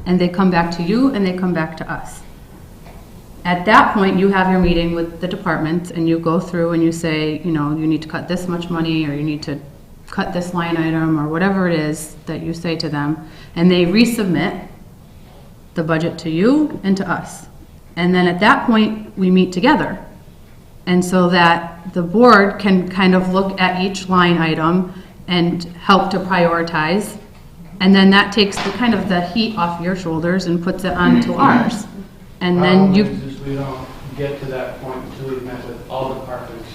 and they come back to you, and they come back to us. At that point, you have your meeting with the departments, and you go through and you say, you know, you need to cut this much money, or you need to cut this line item, or whatever it is that you say to them, and they resubmit the budget to you and to us. And then at that point, we meet together. And so that the board can kind of look at each line item and help to prioritize. And then that takes the kind of the heat off your shoulders and puts it onto ours. And then you, Problem is we don't get to that point until we've met with all departments.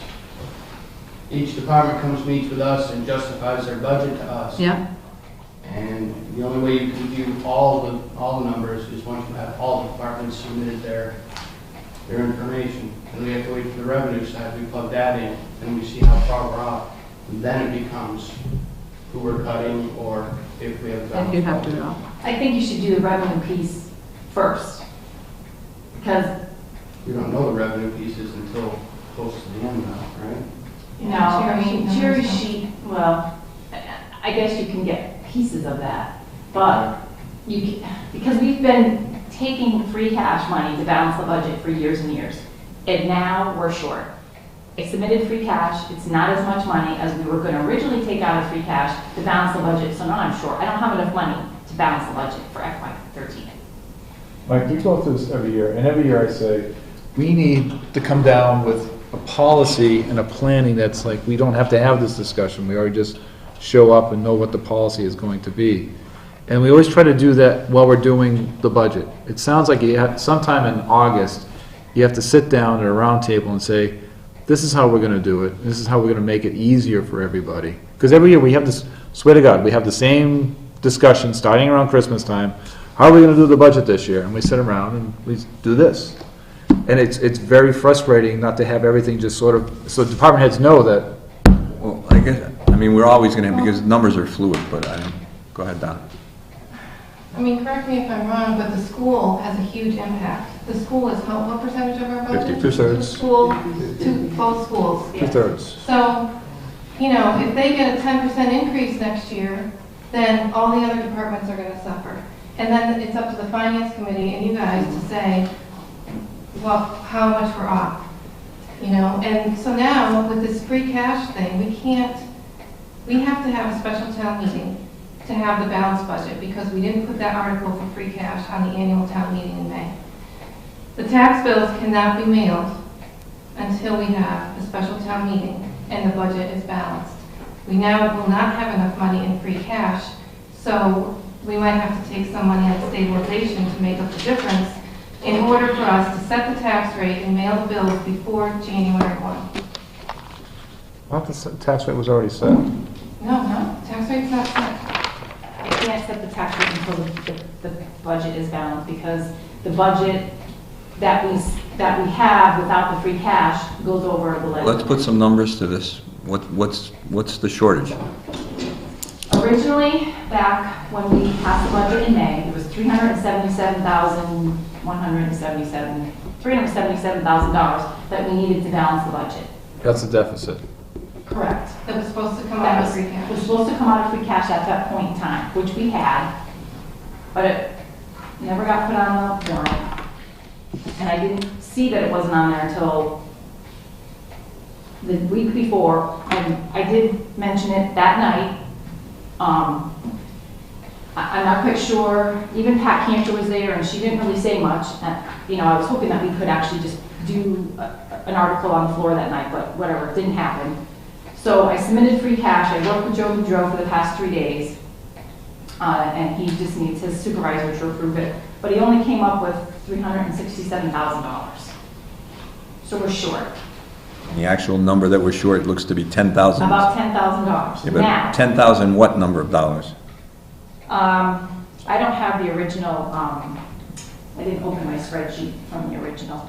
Each department comes, meets with us and justifies their budget to us. yeah, And the only way you can view all the numbers is once you have all the departments submitted their information. And we have to wait for the revenue side, we plug that in, and we see how far we're off. And then it becomes who we're cutting, or if we have. if you have to know. I think you should do the revenue piece first. Because, We don't know the revenue pieces until close to the end now, right? no, I Cherry mean, sheet cherry numbers. sheet, well, I guess you can get pieces of that. But you can, because we've been taking free cash money to balance the budget for years and years. And now we're short. I submitted free cash, it's not as much money as we were gonna originally take out of free cash to balance the budget, so now I'm short. I don't have enough money to balance the budget for FY13. Mike, we go through this every year, and every year I say, we need to come down with a policy and a planning that's like, we don't have to have this discussion, we already just show up and know what the policy is going to be. And we always try to do that while we're doing the budget. It sounds like you have, sometime in August, you have to sit down at a round table and say, this is how we're gonna do it, this is how we're gonna make it easier for everybody. Because every year we have this, swear to God, we have the same discussion starting around Christmas time. How are we gonna do the budget this year? And we sit around and we do this. And it's very frustrating not to have everything just sort of, so department heads know that. Well, I guess, I mean, we're always gonna, because numbers are fluid, but go ahead, Don. I mean, correct me if I'm wrong, but the school has a huge impact. The school is what percentage of our budget? 2/3. School, both schools. 2/3. So, you know, if they get a 10% increase next year, then all the other departments are gonna suffer. And then it's up to the finance committee and you guys to say, well, how much we're off. You know, and so now with this free cash thing, we have to have a special town meeting to have the balanced budget because we didn't put that article for free cash on the annual town meeting in May. The tax bills cannot be mailed until we have a special town meeting and the budget is balanced. We now will not have enough money in free cash, so we might have to take some money out of stabilization to make up the difference in order for us to set the tax rate and mail the bills before January 1. Not the tax rate was already set. No, tax rate's not set. I can't set the tax rate until the budget is balanced, because the budget that we have without the free cash goes over the levy. Let's put some numbers to this. What's the shortage? Originally, back when we passed the budget in May, it was $377,000 that we needed to balance the budget. That's the deficit. Correct. That was supposed to come That out was of free cash. supposed to come out of free cash at that point in time, which we had, but it never got put on the warrant. And I didn't see that it wasn't on there until the week before, and I did mention it that night. I'm not quite sure, even Pat Cantor was there, and she didn't really say much. You know, I was hoping that we could actually just do an article on the floor that night, but whatever, it didn't happen. So I submitted free cash. I worked with Joe Boudreau for the past 3 days, and he just needs his supervisor to approve it. But he only came up with $367,000. So we're short, The actual number that we're short looks to be 10,000. about $10,000. Yeah, but Now, 10,000 what number of dollars? I don't have the original, I didn't open my spreadsheet from the original.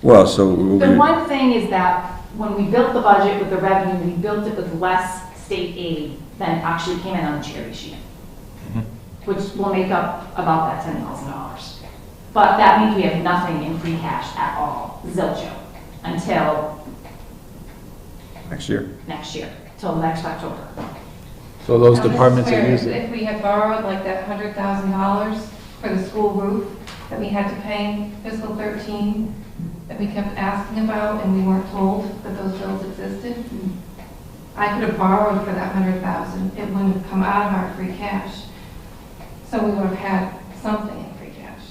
Well, so we're The gonna, one thing is that when we built the budget with the revenue, we built it with less state aid than actually came in on the cherry sheet, which will make up about that $10,000. But that means we have nothing in free cash at all, zilcho, until next year. next year, till next October. So those Now, this is departments where that use it. If we had borrowed like that $100,000 for the school roof that we had to pay fiscal 13, that we kept asking about and we weren't told that those bills existed, I could have borrowed for that $100,000. It wouldn't have come out of our free cash. So we would have had something in free cash.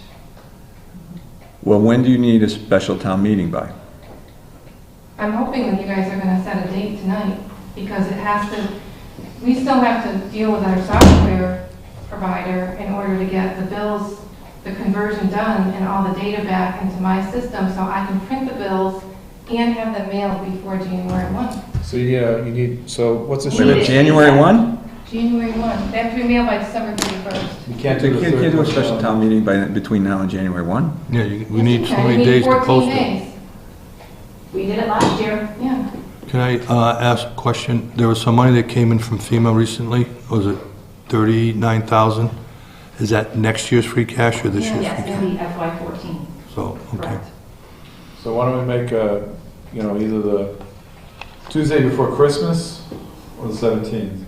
Well, when do you need a special town meeting by? I'm hoping that you guys are going to set a date tonight, because it has to, we still have to deal with our software provider in order to get the bills, the conversion done and all the data back into my system so I can print the bills and have them mailed before January 1. So yeah, you need, so what's the Wait a minute, shortage? January 1? January 1. They have to be mailed by December 31st. You can't You do the can't third do a one. special town meeting between now and January 1? Yeah, we need so Okay, many we need days to 14 post it. days. We did it last year. Yeah. Can I ask a question? There was some money that came in from FEMA recently. Was it 39,000? Is that next year's free cash or this year's Yes, free in cash? the FY14. So, okay. Correct. So why don't we make, either the Tuesday before Christmas or the 17th?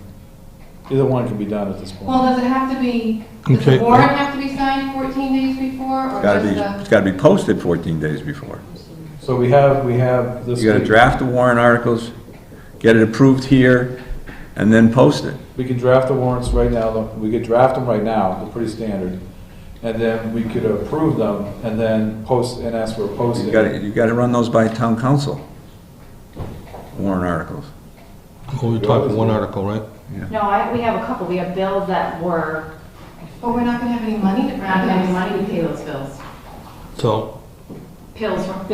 Either one can be done at this point. Well, does it have to be, does the Okay. warrant have to be signed 14 days before, or It's just gotta be posted 14 days before. So we have this. You gotta week. draft the warrant articles, get it approved here, and then post it. We can draft the warrants right now, we could draft them right now, they're pretty standard. And then we could approve them and then post, and ask for a posting. You gotta run those by town council. Warrant articles. Well, we're talking one article, right? No, we have a couple. We have bills that were but we're not going to have any money to We're not gonna have any print money to pay those bills. So, Bills from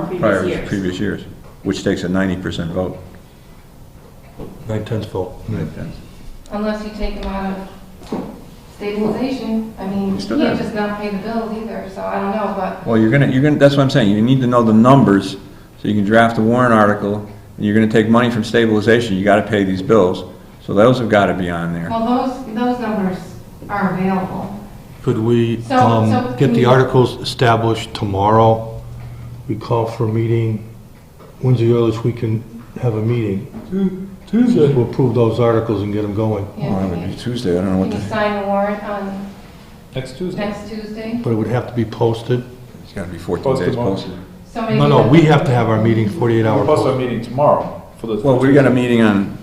previous Prior years. previous years, which takes a 90% vote. 9/10 vote. unless you take them out of stabilization. I mean, You you still can't have- just not pay the bills either, so I don't know, but Well, you're gonna, that's what I'm saying, you need to know the numbers, so you can draft a warrant article, and you're gonna take money from stabilization, you gotta pay these bills, so those have gotta be on there. well, those numbers are available. Could we So get can the you- articles established tomorrow? We call for a meeting, when's the earliest we can have a meeting? Tuesday. We'll approve those articles and get them going. Yeah, Well, that would be Tuesday, I don't know what Can you the, sign the warrant on Next Tuesday. next Tuesday? But it would have to be posted. it's gotta be 14 Post days tomorrow. posted. So maybe No, we have to have our meeting 48 hours. We'll post our meeting tomorrow for the. Well, we got a meeting on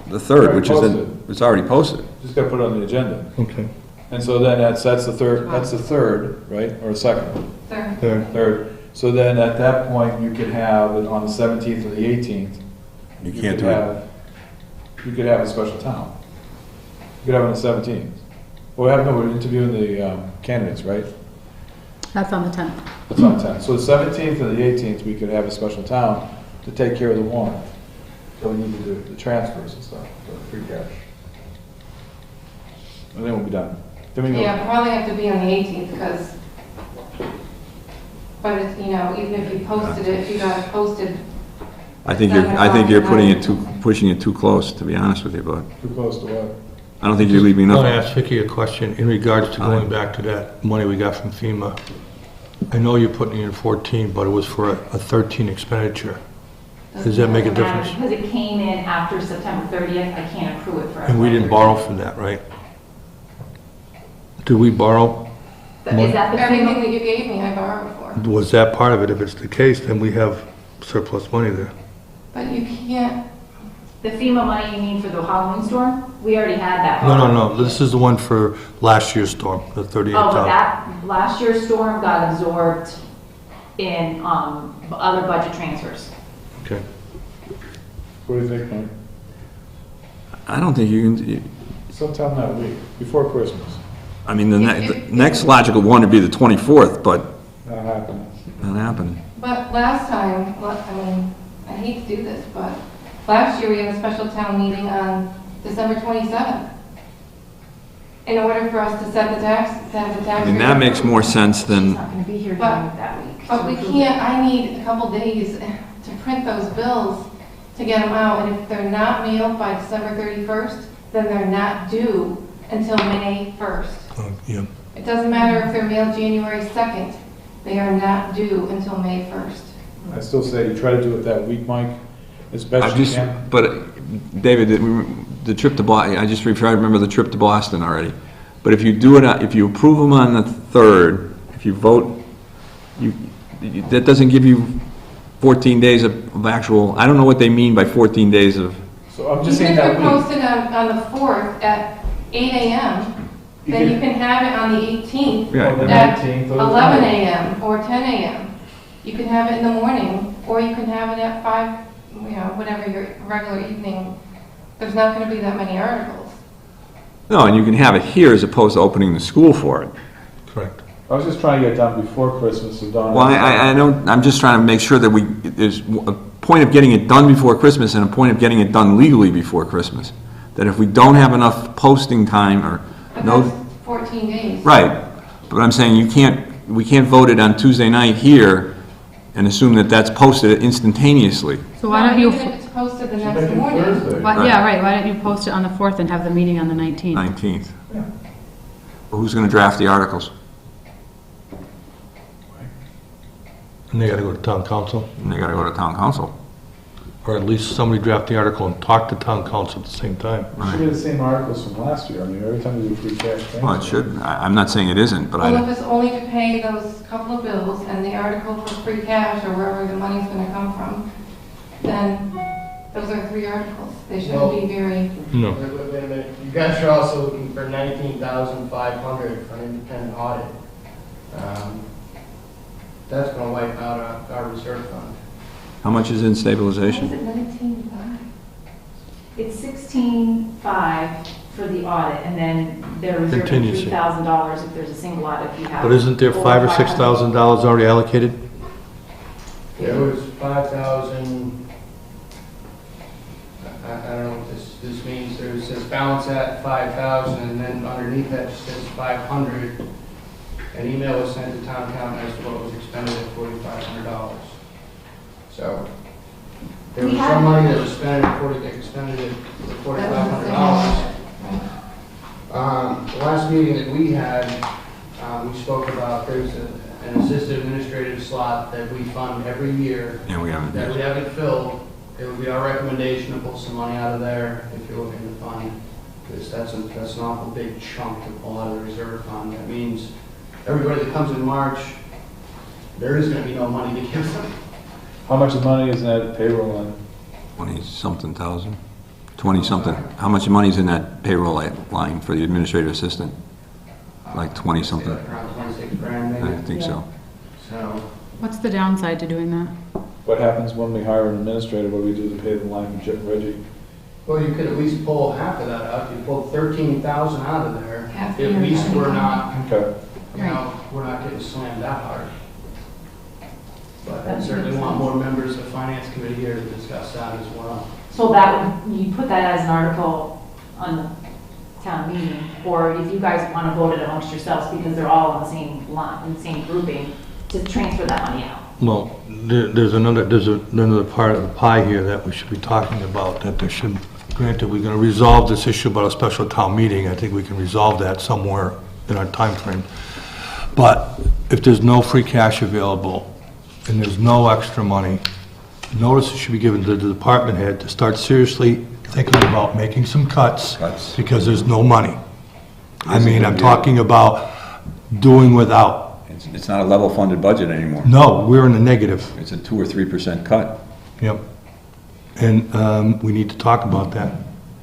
the 3rd, which is, Posted. it's already posted. Just gotta put it on the agenda. Okay. And so then that's the third, right, or second? Third. So then at that point, you could have it on the 17th or the 18th. You can't do it. You could have a special town. You could have it on the 17th. Well, we're interviewing the candidates, right? That's on the 10th. That's on 10th. So the 17th or the 18th, we could have a special town to take care of the warrant. So we need to do the transfers and stuff, the free cash. And then we'll be done. Then we go. Yeah, probably have to be on the 18th, because, but it's, you know, even if you posted it, if you got it posted. I think you're pushing it too close, to be honest with you, but Too close to what? I don't think you're leaving I want to enough. ask Vicki a question in regards to going back to that money we got from FEMA. I know you're putting in 14, but it was for a 13 expenditure. Does that make a difference? Because it came in after September 30th, I can't accrue it for. And we didn't borrow from that, right? Did we borrow? Is that the Everything FEMA? that you gave me, I borrowed for. Was that part of it? If it's the case, then we have surplus money there. But you can't, The FEMA money you mean for the Halloween storm? We already had that. No. This is the one for last year's storm, the 38,000. Oh, but that, last year's storm got absorbed in other budget transfers. Okay. What do you think, Mike? I don't think you can, Sometime that week, before Christmas. I mean, the next logical one would be the 24th, but Not happening. not happening. but last time, I mean, I hate to do this, but last year we had a special town meeting on December 27th. In order for us to set the tax, to have the tax. I mean, that makes more sense She's than, not going to be here But- that week. But we can't, I need a couple days to print those bills to get them out, and if they're not mailed by December 31st, then they're not due until May 1st. Yeah. It doesn't matter if they're mailed January 2nd, they are not due until May 1st. I still say you try to do it that week, Mike, as best you can. but David, the trip to Boston, I just try to remember the trip to Boston already. But if you do it, if you approve them on the 3rd, if you vote, that doesn't give you 14 days of actual, I don't know what they mean by 14 days of, So I'm just Even saying if that they're week. posted on the 4th at 8 AM, then you can have it on the 18th Yeah. Or the at 19th or the 11 20th. AM or 10 AM. You can have it in the morning, or you can have it at 5, you know, whatever your regular evening. There's not going to be that many articles. no, and you can have it here as opposed to opening the school for it. Correct. I was just trying to get done before Christmas, so Donna. Well, I know, I'm just trying to make sure that there's a point of getting it done before Christmas and a point of getting it done legally before Christmas. That if we don't have enough posting time or But no, that's 14 days. right, but I'm saying we can't vote it on Tuesday night here and assume that that's posted instantaneously. So why don't you, Even if it's posted the Should next make it morning. Thursday. yeah, right, why don't you post it on the 4th and have the meeting on the 19th? 19th. Well, who's going to draft the articles? And they got to go to town council, And they got to go to town council. or at least somebody draft the article and talk to town council at the same time. It should be the same articles from last year. I mean, every time we do free cash transfer. Well, it should, I'm not saying it isn't, but Well, I, if it's only to pay those couple of bills and the article for free cash or wherever the money's going to come from, then those are 3 articles. They shouldn't be very, No. Wait a minute, you guys are also looking for 19,500 for an independent audit. That's gonna wipe out our reserve fund. how much is in Why is stabilization? it 19.5? It's 16.5 for the audit, and then they're reserving Contingency. $3,000 if there's a single audit if you have. But isn't there over $5,000 or $500. $6,000 already allocated? It was 5,000, I don't know what this means, there's this balance at 5,000, and then underneath that just says 500. An email was sent to town accountant as to what was expended at $4,500. So, there was some money that was spent at expended at $4,500. The last meeting that we had, we spoke about, there's an assistant administrative slot that we fund every year Yeah, we haven't. that we haven't filled. It would be our recommendation to pull some money out of there if you're looking to fund, because that's an awful big chunk to pull out of the reserve fund. That means everybody that comes in March, there is going to be no money to give them. How much money is in that payroll line? 20-something thousand, 20-something. How much money is in that payroll line for the administrative assistant? like 20-something. Around 26 grand I maybe. think so. So, What's the downside to doing that? What happens when we hire an administrator? What do we do to pay the line for Reggie? well, you could at least pull half of that out. You pull 13,000 out of there. Half At year. least we're not, Okay. you know, we're not getting slammed that hard. But I certainly want more members of the finance committee here to discuss that as well. So that would, you put that as an article on the town meeting, or if you guys want to vote it amongst yourselves, because they're all on the same line, in the same grouping, to transfer that money out. Well, there's another part of the pie here that we should be talking about, that there should, granted, we're gonna resolve this issue about a special town meeting. I think we can resolve that somewhere in our time frame. But if there's no free cash available and there's no extra money, notice should be given to the department head to start seriously thinking about making some cuts because there's no money. I mean, I'm talking about doing without. It's not a level funded budget anymore. No, we're in the negative. It's a 2 or 3% cut. Yep. And we need to talk about that.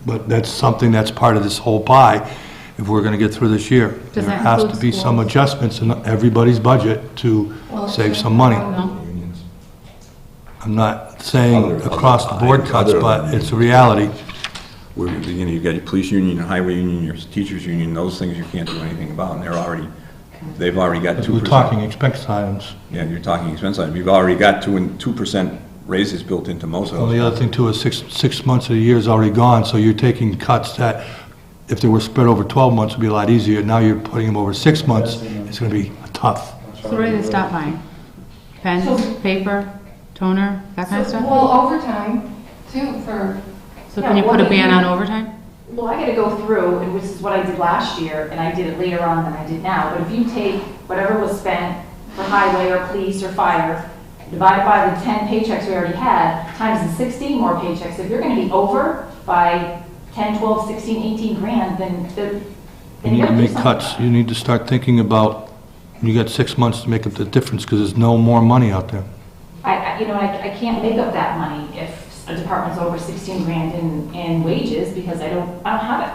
But that's something that's part of this whole pie if we're going to get through this year. Does There that has to include be some schools? adjustments in everybody's budget to save some money. No? I'm not saying Other- across the board other- cuts, but it's a reality. Where, you know, you've got your police union, your highway union, your teachers union, those things you can't do anything about, and they've already got 2%. We're talking expense items. Yeah, you're talking expense items. You've already got 2% raises built into most of Well, those. the other thing too is six months of the year is already gone, so you're taking cuts that, if they were spread over 12 months, would be a lot easier. Now you're putting them over 6 months, it's going to be tough. So what do they stop buying? Pens, paper, toner, that kind of stuff? Well, overtime, too, for, So can you put a ban on overtime? Well, I gotta go through, and which is what I did last year, and I did it later on than I did now, but if you take whatever was spent for highway or police or fire, divide it by the 10 paychecks we already had, times the 16 more paychecks, if you're gonna be over by 10, 12, 16, 18 grand, then You need to make cuts. You need to start thinking about, you got 6 months to make up the difference, because there's no more money out there. I can't make up that money if a department's over 16 grand in wages, because I don't have it.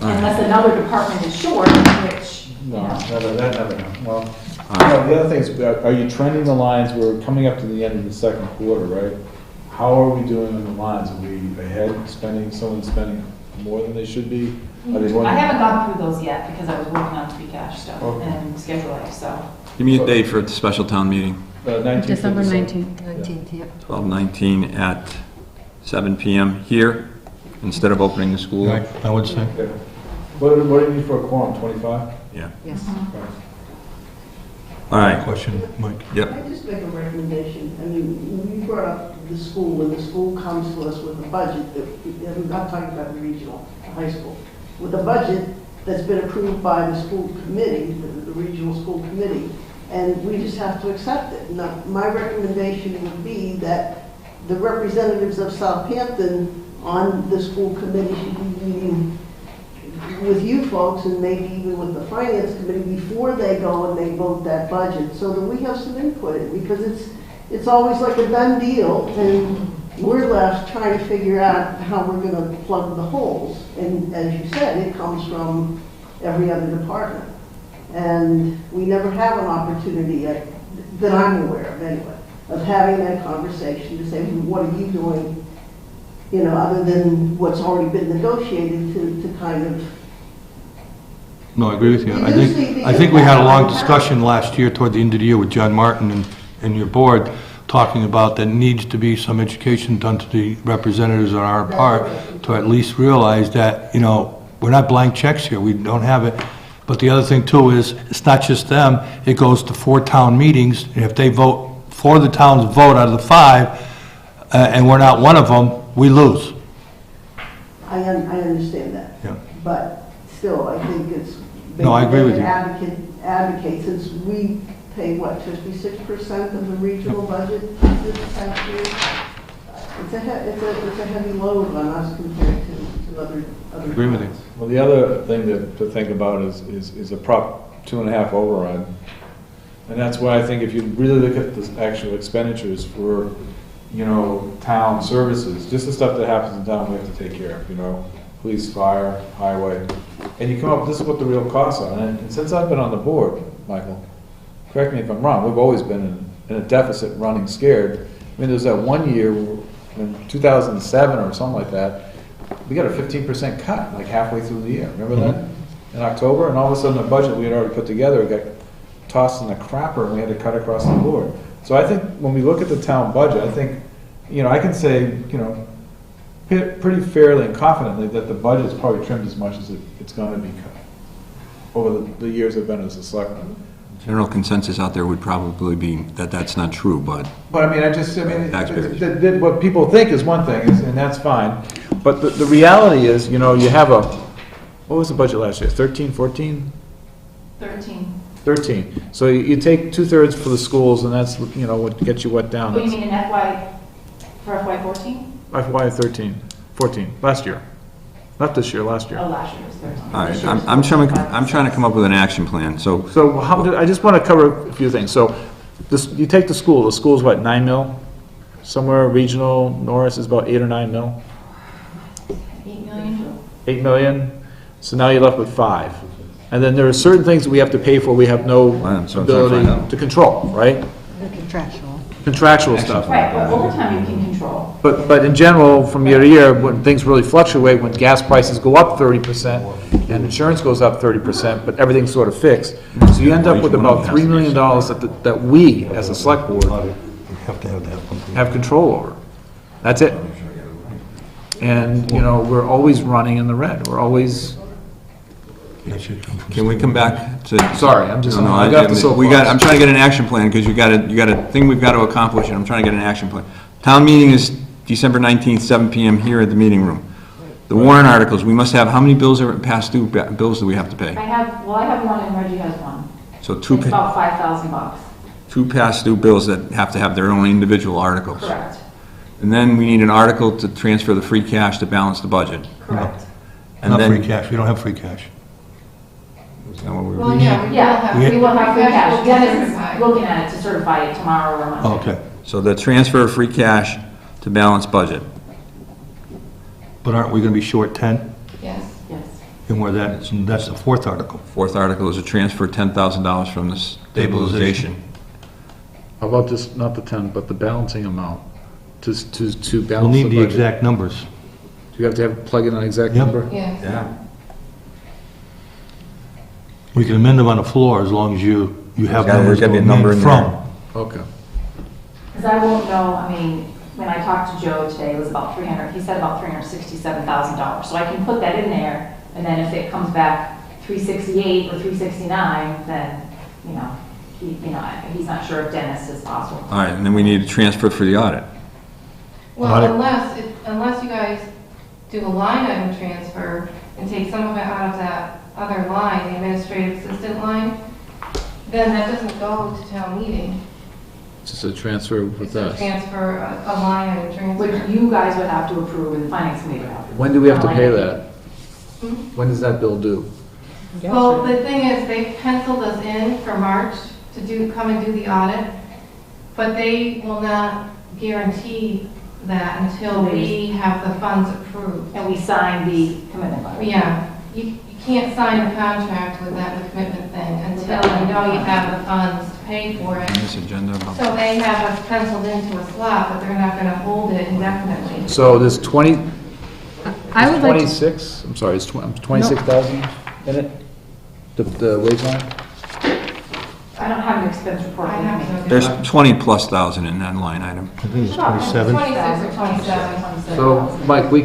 Unless another department is short, which, you No, know. that never happened. Well, the other thing is, are you trending the lines? We're coming up to the end of the second quarter, right? How are we doing on the lines? Are we ahead, someone's spending more than they should be? Are they more I than- haven't gone through those yet, because I was working on free cash stuff Okay. and scheduling, so. Give me a date for the special town meeting, 19th of December December. 19th. 19th, yeah. 12/19 at 7 PM here, instead of opening the school. Right, I would say. Okay. What do you need for a quorum, 25? Yeah. Yes. All right, Question, Mike. yep. Can I just make a recommendation? I mean, you brought up the school, and the school comes to us with a budget that, I'm not talking about the regional, the high school, with a budget that's been approved by the school committee, the regional school committee, and we just have to accept it. Now, my recommendation would be that the representatives of Southampton on the school committee should be meeting with you folks and maybe even with the finance committee before they go and they vote that budget, so that we have some input in, because it's always like a done deal, and we're left trying to figure out how we're gonna plug the holes. And as you said, it comes from every other department. And we never have an opportunity, that I'm aware of anyway, of having that conversation to say, what are you doing, you know, other than what's already been negotiated to kind of. No, I agree with you. You I do see the think we had a long impact on discussion last year toward the end of the year with John Martin and your board, talking about that needs to be some education done to the representatives on our part to at least realize that, you know, we're not blank checks here, we don't have it. But the other thing too is, it's not just them, it goes to 4 town meetings, and if they vote, 4 of the towns vote out of the 5, and we're not one of them, we lose. I understand that. Yeah. But still, I think it's. No, I agree with you. Advocate, since we pay, what, 56% of the regional budget this past year? It's a heavy load on us compared to other. Agree with you. towns. Well, the other thing to think about is a Prop 2.5 override. And that's why I think if you really look at the actual expenditures for, you know, town services, just the stuff that happens in town we have to take care of, you know, police, fire, highway, and you come up, this is what the real costs are. And since I've been on the board, Michael, correct me if I'm wrong, we've always been in a deficit running scared. I mean, there's that one year in 2007 or something like that, we got a 15% cut like halfway through the year. Remember that? In October, and all of a sudden the budget we had already put together got tossed in the crapper and we had to cut across the board. So I think when we look at the town budget, I think, I can say, pretty fairly and confidently that the budget is probably trimmed as much as it's going to be cut over the years I've been as a selectman. General consensus out there would probably be that that's not true, but But I mean, what people think is one thing, and that's fine. But the reality is, you have what was the budget last year, 13, 14? 13. 13. So you take 2/3 for the schools, and that's, what gets you what down? Oh, you mean in for FY 14? FY 13, 14, last year. Not this year, last year. Oh, last year was 13. all This right, year's I'm trying to come up with an action plan, so So I just want to cover a few things. So you take the school's what, 9 mil? Somewhere regional, Norris is about 8 or 9 mil? 8 million? 8 million? So now you're left with 5. And then there are certain things that we have to pay for we have no Well, so I'm trying to ability find out. to control, right? Contractual stuff. Right, but overtime you can control. But in general, from year to year, when things really fluctuate, when gas prices go up 30% and insurance goes up 30%, but everything's sort of fixed. So you end up with about $3 million that we, as a select board, have control over. That's it. And, we're always running in the red. We're always, can we come back to? sorry, I'm just, No, no, I got the soapbox. I'm trying to get an action plan, because you got a thing we've got to accomplish, and I'm trying to get an action plan. Town meeting is December 19th, 7 PM here at the meeting room. The warrant articles, we must have, how many bills are past due, bills do we have to pay? I have one and Reggie has one. So It's about $5,000. two past due bills that have to have their own individual articles. Correct, And then we need an article to transfer the free cash to balance the budget. correct. And Not then, free cash, we don't have free cash. is that what we were- Well, yeah, we will Yeah, have. we will have free cash. will be Dennis is certified. looking at it to certify it tomorrow or Monday. Okay, So the transfer of free cash to balance budget. but aren't we gonna be short 10? Yes. Yes. And where that's the fourth article. Fourth article is a transfer $10,000 from the stabilization. How about just, not the 10, but the balancing amount, to balance the budget? We'll need the exact numbers. You have to plug in an exact Yep. number? Yes. Yeah. We can amend them on the floor as long as you have numbers There's gotta to be a number amend in from. there. Okay. Because I won't know, when I talked to Joe today, it was about he said about $367,000. So I can put that in there, and then if it comes back 368 or 369, then, he's not sure if Dennis is possible. All right, and then we need a transfer for the audit. Well, Audit. unless you guys do a line item transfer and take some of it out of that other line, the administrative assistant line, then that doesn't go to town meeting. It's just a transfer with It's a us. transfer, a line item Which transfer. you guys would have to approve and the finance committee would have to. When do we have to Not pay like- that? When does that bill due? Well, the thing is, they penciled us in for March to come and do the audit, but they will not guarantee that until we have the funds approved. And we signed the commitment letter. Yeah, you can't sign a contract without the commitment thing until you know you have the funds to pay for it. On this agenda about. So they have us penciled into a slot, but they're not gonna hold it indefinitely. So there's 20, I would like to, 26, I'm sorry, it's 26,000 in it? The wage line? I don't have an expense report I with have me. to look it There's up. 20+ thousand in that line item. I think it's 27. 26 or 27. So, Mike, we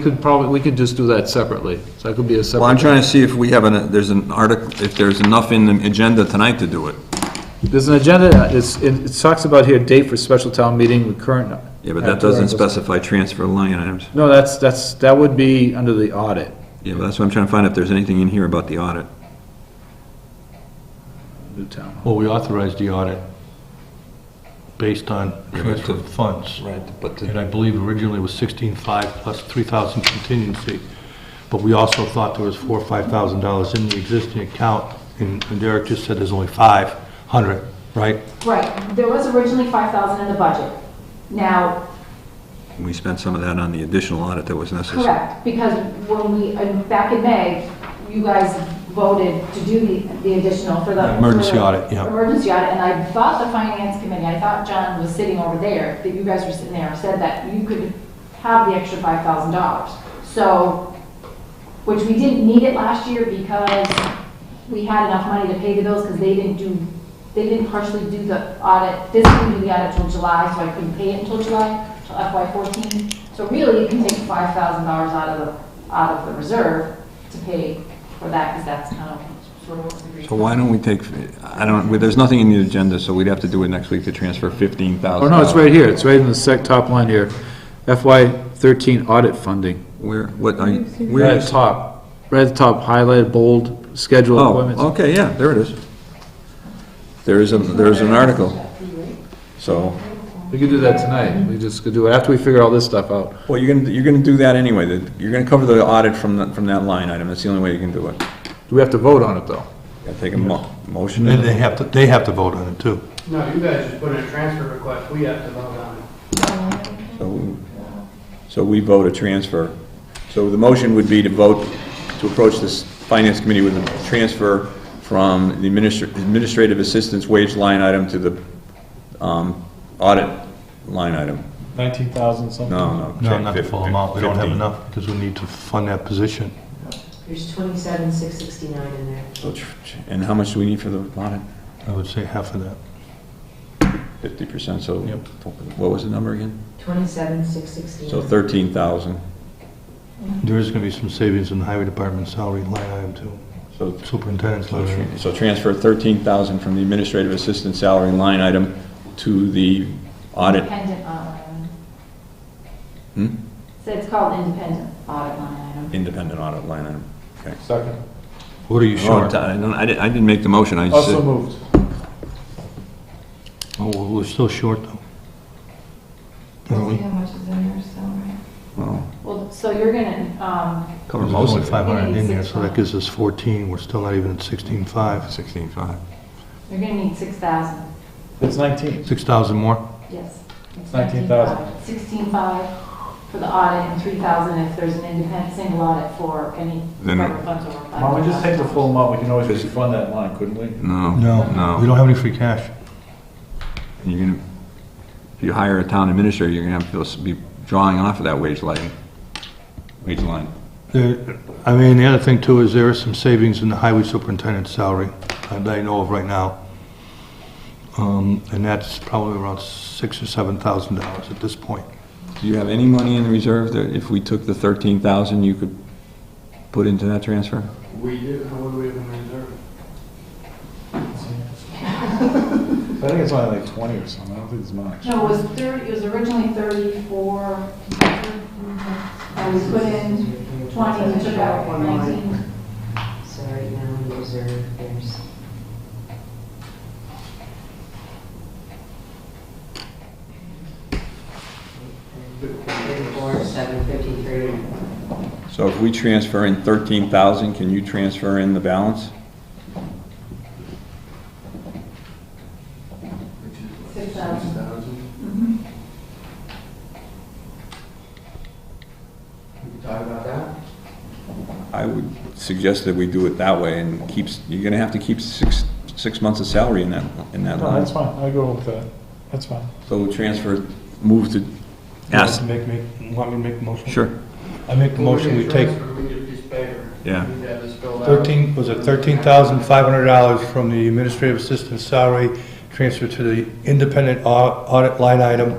could just do that separately. So that could be a separate. Well, I'm trying to see if we have there's an article, if there's enough in the agenda tonight to do it. There's an agenda, it talks about here, date for special town meeting with current. Yeah, but that doesn't specify transfer line items. No, that would be under the audit. Yeah, but that's what I'm trying to find, if there's anything in here about the audit. Newtown. Well, we authorized the audit based on transfer of funds. Right, but And I believe originally it was 16.5 plus 3,000 contingency. But we also thought there was $4,000 or $5,000 in the existing account, and Derek just said there's only 500, right? Right, there was originally 5,000 in the budget. Now, we spent some of that on the additional audit that was necessary. correct, because when back in May, you guys voted to do the additional for the. Emergency for the audit, yeah. Emergency audit, and I thought the finance committee, I thought John was sitting over there, that you guys were sitting there, said that you could have the extra $5,000. So, which we didn't need it last year because we had enough money to pay the bills because they didn't partially do the audit, physically do the audit till July, so I couldn't pay it until July, till FY14. So really, you can take $5,000 out of the reserve to pay for that, because that's kind of sort of what we agreed. So why don't we take, I don't, well, there's nothing in the agenda, so we'd have to do it next week to transfer $15,000. Oh, no, it's right here, it's right in the top line here. FY13 audit funding. Where, what are you, Right where at is? the top, right at the top, highlighted, bold, schedule Oh, appointments. okay, yeah, there it is. There's an article. So, We could do that tonight, we just could do it after we figure all this stuff out. well, you're gonna do that anyway. You're gonna cover the audit from that line item. That's the only way you can do it. Do we have to vote on it, though? Gotta take a motion. They have to vote on it too. No, you guys just put in a transfer request, we have to vote on it. So we vote a transfer. So the motion would be to vote to approach this finance committee with a transfer from the administrative assistance wage line item to the audit line item. 19,000 something? No. No, not the full amount. We don't have 15. enough because we need to fund that position. There's 27,669 in there. So, and how much do we need for the audit? I would say half of that. 50%, so Yep. what was the number again? 27,669. So 13,000. There is going to be some savings in the highway department salary line item too. So Superintendent's line item. So transfer 13,000 from the administrative assistant salary line item to the audit. Independent audit item. Hmm? So it's called independent audit line item. Independent audit line item. Okay. Second. What are you short? I didn't make the motion, I just Also said, moved. Oh, well, we're still short though. Aren't we? How much is in your salary? well, Well, so you're gonna, cover There's most only of it. 500 in there, so that gives us 14. We're still not even at 16.5. 16.5. you're gonna need 6,000, It's 19. 6,000 more? yes. It's 19,000. 16,500 for the audit and 3,000 if there's an independent single audit for any Then- federal funds over 5,000. Why don't we just take the full amount, we can always refund that line, couldn't we? No. No, we don't have any free cash. You're gonna, if you hire a town administrator, you're gonna have to be drawing off of that wage line. I mean, the other thing too is there is some savings in the highway superintendent's salary that I know of right now. And that's probably around $6,000 or $7,000 at this point. Do you have any money in the reserve that if we took the 13,000, you could put into that transfer? We do, what do we have in reserve? I think it's only like 20 or something, I don't think it's much. No, it was originally 34, and we put in 20 and took out 19. So right now in reserve, there's... $753. So if we transfer in 13,000, can you transfer in the balance? 6,000. We can talk about that? I would suggest that we do it that way and you're gonna have to keep six months of salary in that No, line. that's fine, I go with that, that's fine. So we'll transfer, move to, ask, Want me to make the motion? sure, I make the motion, we take Transfer, we get a piece of paper. Yeah. We need to have this filled out. $13,500 from the administrative assistant salary, transfer to the independent audit line item,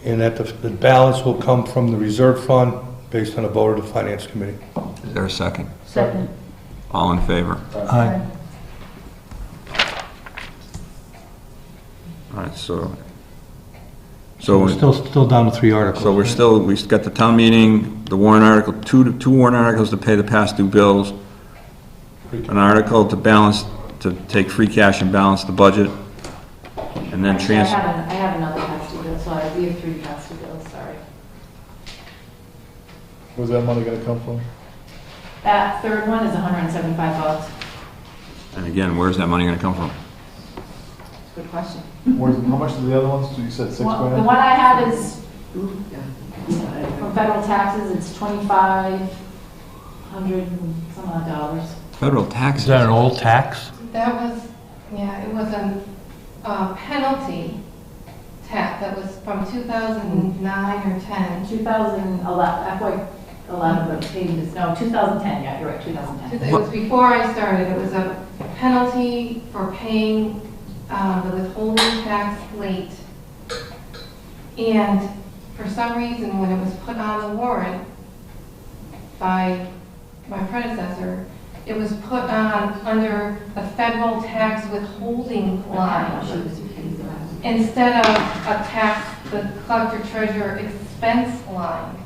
and that the balance will come from the reserve fund based on a vote of the finance committee. is there a second? Second. All in favor? Aye. All right, so We're still down to 3 articles. So we've got the town meeting, the warrant article, two warrant articles to pay the past due bills, an article to balance, to take free cash and balance the budget, and then Actually, transfer. I have another past due bill, so we have 3 past due bills, sorry. Where's that money gonna come from? That third one is $175. And again, where's that money gonna come from? Good question. How much are the other ones, you said 6 Well, the grand? one I have is from federal taxes, it's $2,500 and some odd dollars. Federal taxes. Is that an old tax? That was, yeah, it was a penalty tax that was from 2009 or 10. 2011, FY 11, but paid this, no, 2010, yeah, you're right, 2010. It was before I started. It was a penalty for paying the withholding tax late. And for some reason, when it was put on the warrant by my predecessor, it was put on under the federal tax withholding line instead of a tax, the collector treasurer expense line.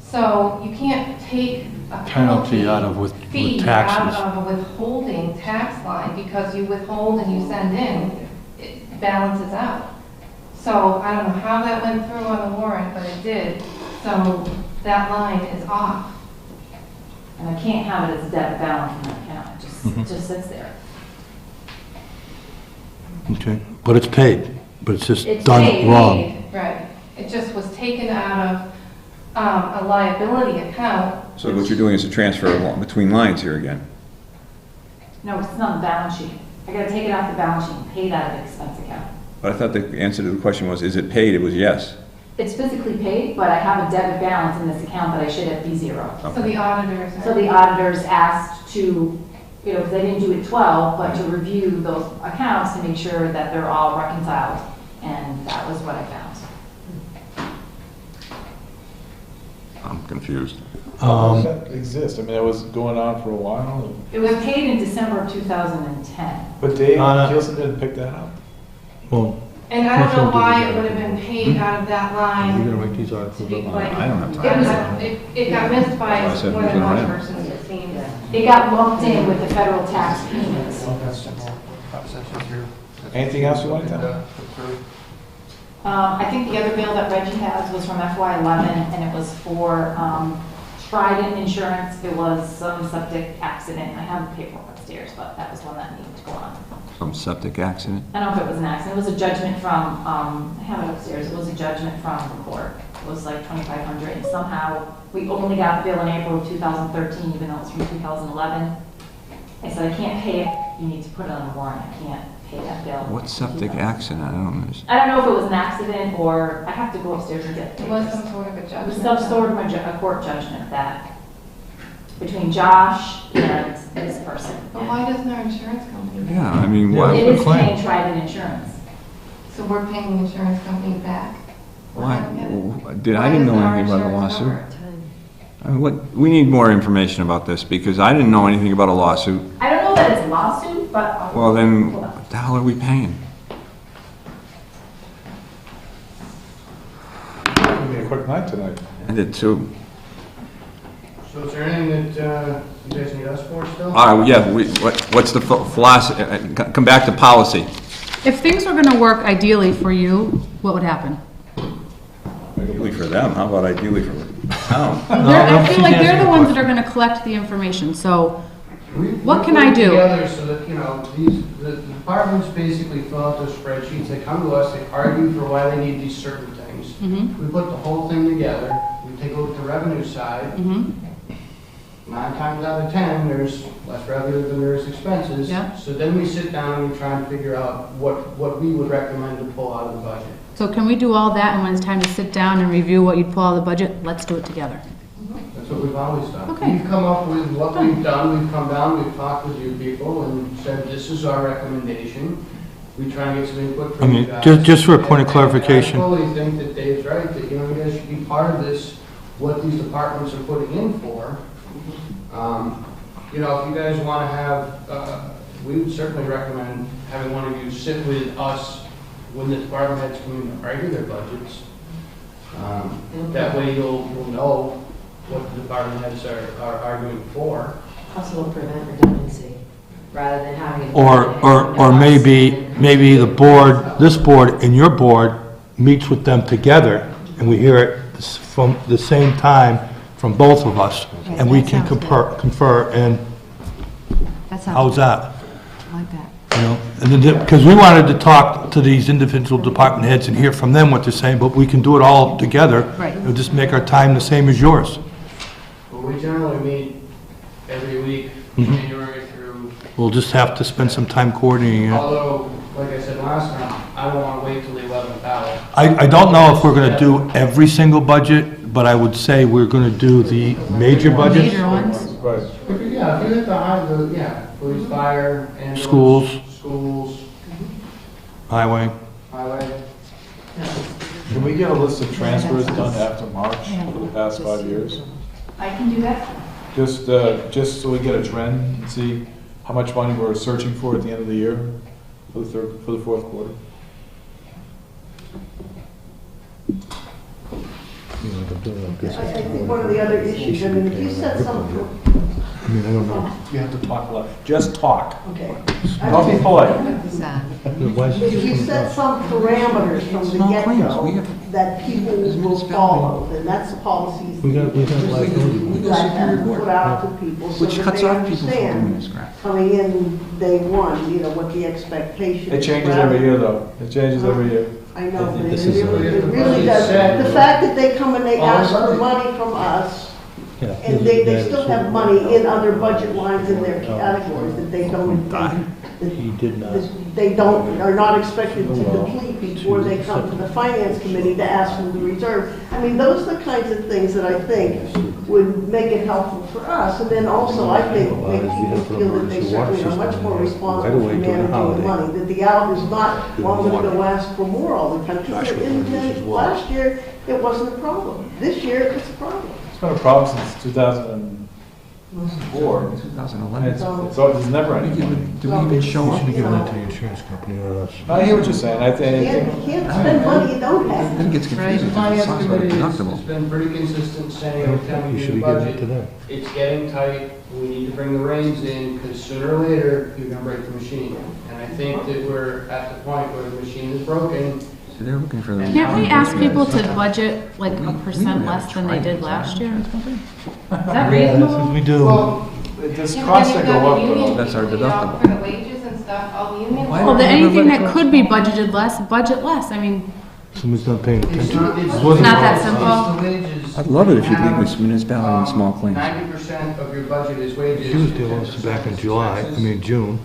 So you can't take a Penalty out of fee with taxes. out of a withholding tax line because you withhold and you send in, it balances out. So I don't know how that went through on the warrant, but it did. So that line is off. And I can't have it as a debit balance in my account, it just sits there. Okay, but it's paid, but it's just It's done paid. wrong. Right. It just was taken out of a liability account. So what you're doing is a transfer between lines here again. No, it's not on the balance sheet. I gotta take it off the balance sheet and pay that out of the expense account. But I thought the answer to the question was, is it paid? It was yes. It's physically paid, but I have a debit balance in this account that I should have be zero. So the auditors are. So the auditors asked to, you know, they didn't do it 12, but to review those accounts to make sure that they're all reconciled, and that was what I found. I'm confused. How does that exist? I mean, that was going on for a while. It was paid in December of 2010. But Dave Uh, Gilson didn't pick that up. Well, And I don't know why it would have been paid out of that line. you're gonna write these articles to be up. quite- I don't have time. It got missed by That's why I said more we than can one rent. person, it seems. It got lumped in with the federal tax payments. Anything else you want to tell? I think the other bill that Reggie has was from FY11, and it was for Trident Insurance. It was some septic accident. I have the paperwork upstairs, but that was one that needed to go on. Some septic accident? I don't know if it was an accident. It was a judgment from, I have it upstairs. It was a judgment from the court. It was like $2,500, and somehow we only got the bill in April of 2013, even though it was from 2011. I said, I can't pay it. You need to put it on the warrant. I can't pay that bill. What septic accident? I don't understand. I don't know if it was an accident or I have to go upstairs and get the It was papers. some sort of a It judgment. was some sort of a court judgment that, between Josh and this person. But why doesn't our insurance company? pay? Yeah, I mean, Yeah. why? It is claim. paying Trident Insurance. So we're paying the insurance company back? Why? I don't get it. I Why didn't know doesn't our anything about the insurance lawsuit. cover it? I mean, we need more information about this because I didn't know anything about a lawsuit. I don't know that it's a lawsuit, but. Well, then, Hold on. what the hell are we paying? It'll be a quick night tonight. I did too. So is there anything that you guys need us for still? All right, yeah, what's the philosophy? Come back to policy. If things were gonna work ideally for you, what would happen? Ideally for them, how about ideally for the town? I feel like they're the ones that are gonna collect the information, so what can I do? Together so that, you know, the departments basically fill out those spreadsheets, they come to us, they argue for why they need these certain things. Mm-hmm, We put the whole thing together, we take a look at the revenue side, mm-hmm. 9 times out of 10, there's less revenue than there is expenses. Yeah. So then we sit down and we try and figure out what we would recommend to pull out of the budget. So can we do all that, and when it's time to sit down and review what you'd pull out of the budget, let's do it together? That's what we've always done. Okay. We've come up with what we've done, we've come down, we've talked with you people and said, this is our recommendation. We try and get some input I from you mean, guys. just for a point of And clarification. I fully think that Dave's right, that, you know, you guys should be part of this, what these departments are putting in for. You know, if you guys want to have, we would certainly recommend having one of you sit with us when the department heads come in to argue their budgets. That way you'll know what the department heads are arguing for. Also will prevent redundancy, rather than having it. Or maybe the board, this board and your board meets with them together, and we hear it from the same time from both of us, and we can confer, and how's that? Like that. You know, and then, because we wanted to talk to these individual department heads and hear from them what they're saying, but we can do it all together. Right. It'll just make our time the same as yours. Well, we generally meet every week January through, We'll just have to spend some time coordinating it. although, like I said last time, I don't want to wait till the 11th hour. I don't know if we're gonna do every single budget, but I would say we're gonna do the major budgets. Major ones. Right. Yeah, if you hit the high, police, fire, and. Schools. Schools, Highway. highway. Can we get a list of transfers done after March for the past 5 years? I can do that. Just so we get a trend and see how much money we're searching for at the end of the year for the fourth quarter. I think one of the other issues, I mean, if you set something, I don't know. You have to talk loud. Just talk. okay. Don't be polite. If you set some parameters from the get-go that people will follow, then that's the policies We got you guys have to put out to people so that they understand coming in day one, you know, what the expectation is. It changes every year, though. It changes every year. I know, but it really does. The fact that they come and they ask for money from us, and they still have money in other budget lines in their categories that they don't, they are not expected to deplete before they come to the finance committee to ask for the reserve. I mean, those are the kinds of things that I think would make it helpful for us, and then also, I think, make people feel that they certainly are much more responsible for managing the money, that the out is not, well, I'm gonna go ask for more all the time. And last year, it wasn't a problem. This year, it's a problem. It's been a problem since 2004. 2011. So it's never any money. Do we even show up? Give it to the insurance company or us. I hear what you're saying. I You think. can't spend money you don't have. Then it gets The confusing. because finance it sounds like a committee deductible. has been pretty consistent saying every time we You should do be the giving it to budget, them. it's getting tight, we need to bring the reins in, because sooner or later, you're gonna break the machine. And I think that we're at the point where the machine is broken. So they're looking for the. Can't we ask people to budget like a percent less than they did last year? Is that reasonable? We do. Well, there's Yeah, costs but that then go you've got the up, union though. That's our people, you know, deductible. For the wages and stuff, all the unions. Well, then anything that could be budgeted less, budget less. I mean, Somebody's not paying It's attention. not, it's Wasn't- not that it's simple. the wages. I'd love it if you'd leave this municipality in small claims. 90% of your budget is wages. She was dealing with us back in July, June.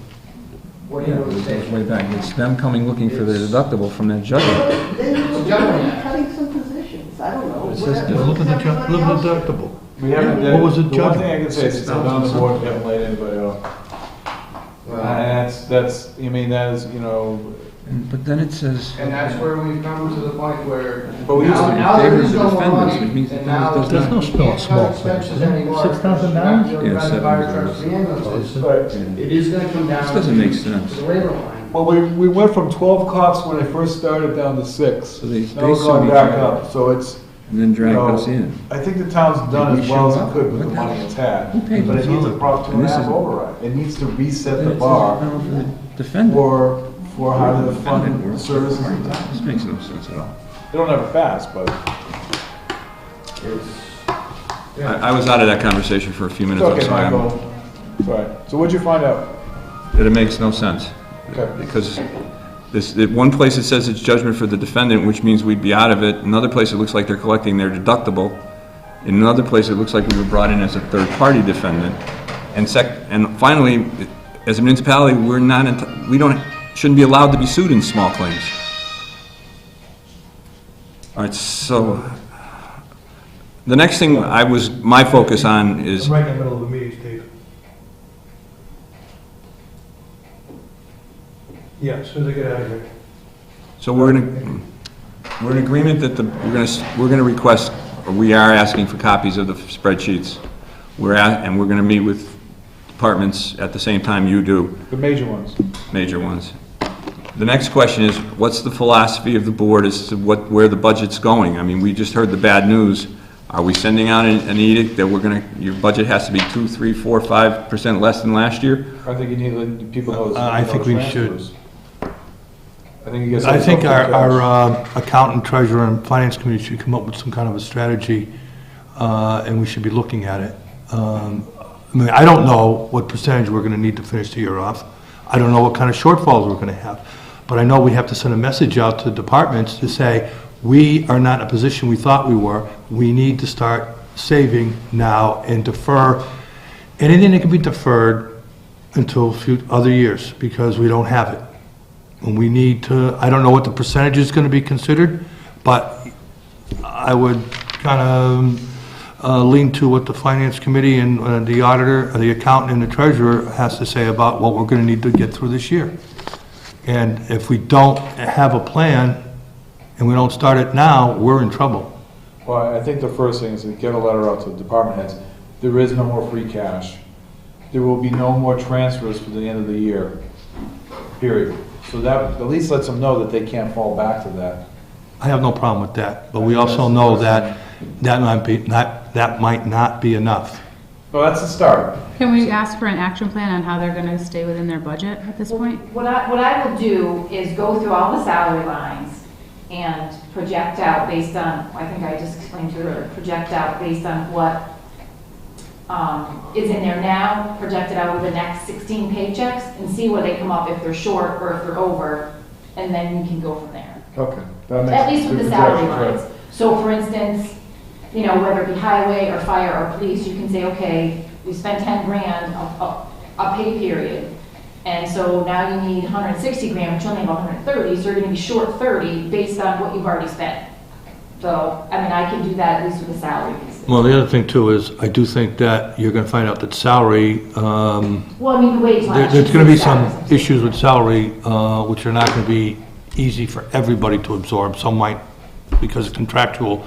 What do you Yeah, know it the goes way back. It's them coming looking for their deductible from that judgment. Then you're cutting some positions, I don't know. It's just- whatever Look at the, everybody look at else the does. deductible. We haven't. What was the The one thing I judgment? can say is it's not on the board, we haven't laid anybody off. And that's, I mean, that is, you know, But then it says, And that's where we've come to the point where. But we used to be now there favored is the no more defendants, money, which means the and now defendants does not- There's no you can't small cut claims, expenses is there? anymore. $6,000? You're Yeah, not gonna buy the fire trucks, the $7,000. ambulances. but, It is gonna come down. This doesn't make sense. To the labor line. well, we went from 12 cops when I first started down to 6. So they Now we're sued going each back other. up, so it's, and then drag you know, us in. I think the town's done Did as we well as show it up? could with the What money happened? it's had. Who paid But it the needs a town? Prop And this 2.5 is- override. It needs to reset But the it says bar it's for the defendant. for how to fund Defendant the services. This makes no sense at all. It'll never pass, but I was out of that conversation for a few it's minutes. I'm okay, sorry. Michael. It's all right. So what'd you find out? That it makes no sense. Okay. Because at one place it says it's judgment for the defendant, which means we'd be out of it. Another place it looks like they're collecting their deductible. In another place it looks like we were brought in as a third-party defendant. And finally, as a municipality, shouldn't be allowed to be sued in small claims. All right, so the next thing my focus on is, I'm right in the middle of the meeting, Steve. Yeah, as soon as I get out of here. so we're in agreement that we're gonna request, or we are asking for copies of the spreadsheets. And we're gonna meet with departments at the same time you do, The major ones. major ones. The next question is, what's the philosophy of the board as to where the budget's going? I mean, we just heard the bad news. Are we sending out an edict that your budget has to be 2, 3, 4, 5% less than last year? I think you need to let people know. I think we transfers. I think you guys. I think our accountant, treasurer, and finance committee should come up with some kind of a strategy, and we should be looking at it. I mean, I don't know what percentage we're gonna need to finish the year off. I don't know what kind of shortfalls we're gonna have. But I know we have to send a message out to departments to say, we are not in a position we thought we were. We need to start saving now and defer anything that can be deferred until other years, because we don't have it. And we need to, I don't know what the percentage is gonna be considered, but I would kind of lean to what the finance committee and the auditor, the accountant and the treasurer has to say about what we're gonna need to get through this year. And if we don't have a plan and we don't start it now, we're in trouble. Well, I think the first thing is to get a letter out to the department heads. There is no more free cash. There will be no more transfers for the end of the year, period. So that at least lets them know that they can't fall back to that. I have no problem with that, but we also know that that might not be enough. Well, that's the start. Can we ask for an action plan on how they're gonna stay within their budget at this point? What I will do is go through all the salary lines and project out based on, I think I just explained to you earlier, project out based on what is in there now, project it out over the next 16 paychecks and see where they come up, if they're short or if they're over, and then we can go from there. Okay. That makes At least with good the salary projection, lines. So for instance, you know, whether it be highway or fire or police, you can say, okay, we spent 10 grand a pay period. And so now you need 160 grand, which you only have 130, so you're gonna be short 30 based on what you've already spent. So, I mean, I can do that at least with the salary piece. Well, the other thing too is, I do think that you're gonna find out that salary, Well, I mean, the wage line. there's gonna be some issues with salary, which are not gonna be easy for everybody to absorb. Some might, because of contractual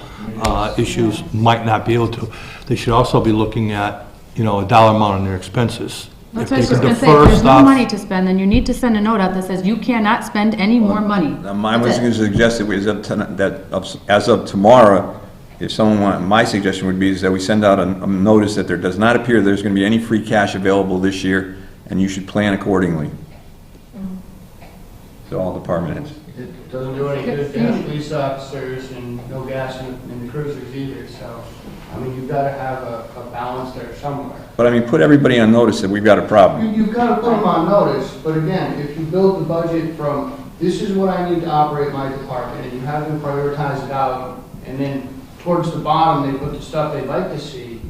issues, might not be able to. They should also be looking at, you know, a dollar amount on their expenses. That's If what I was they just can gonna say, defer if there's no stuff- money to spend, then you need to send a note out that says you cannot spend any more money. Mine was That's it. going to suggest that as of tomorrow, if someone want, my suggestion would be is that we send out a notice that there does not appear there's going to be any free cash available this year, and you should plan accordingly. To all department heads. It doesn't do any good to have police officers and no gas in the cruisers either, so, I mean, you've got to have a balance there somewhere. But I mean, put everybody on notice that we've got a problem. You've got to put them on notice, but again, if you build the budget from, this is what I need to operate my department, and you have them prioritize it out, and then towards the bottom, they put the stuff they'd like to see,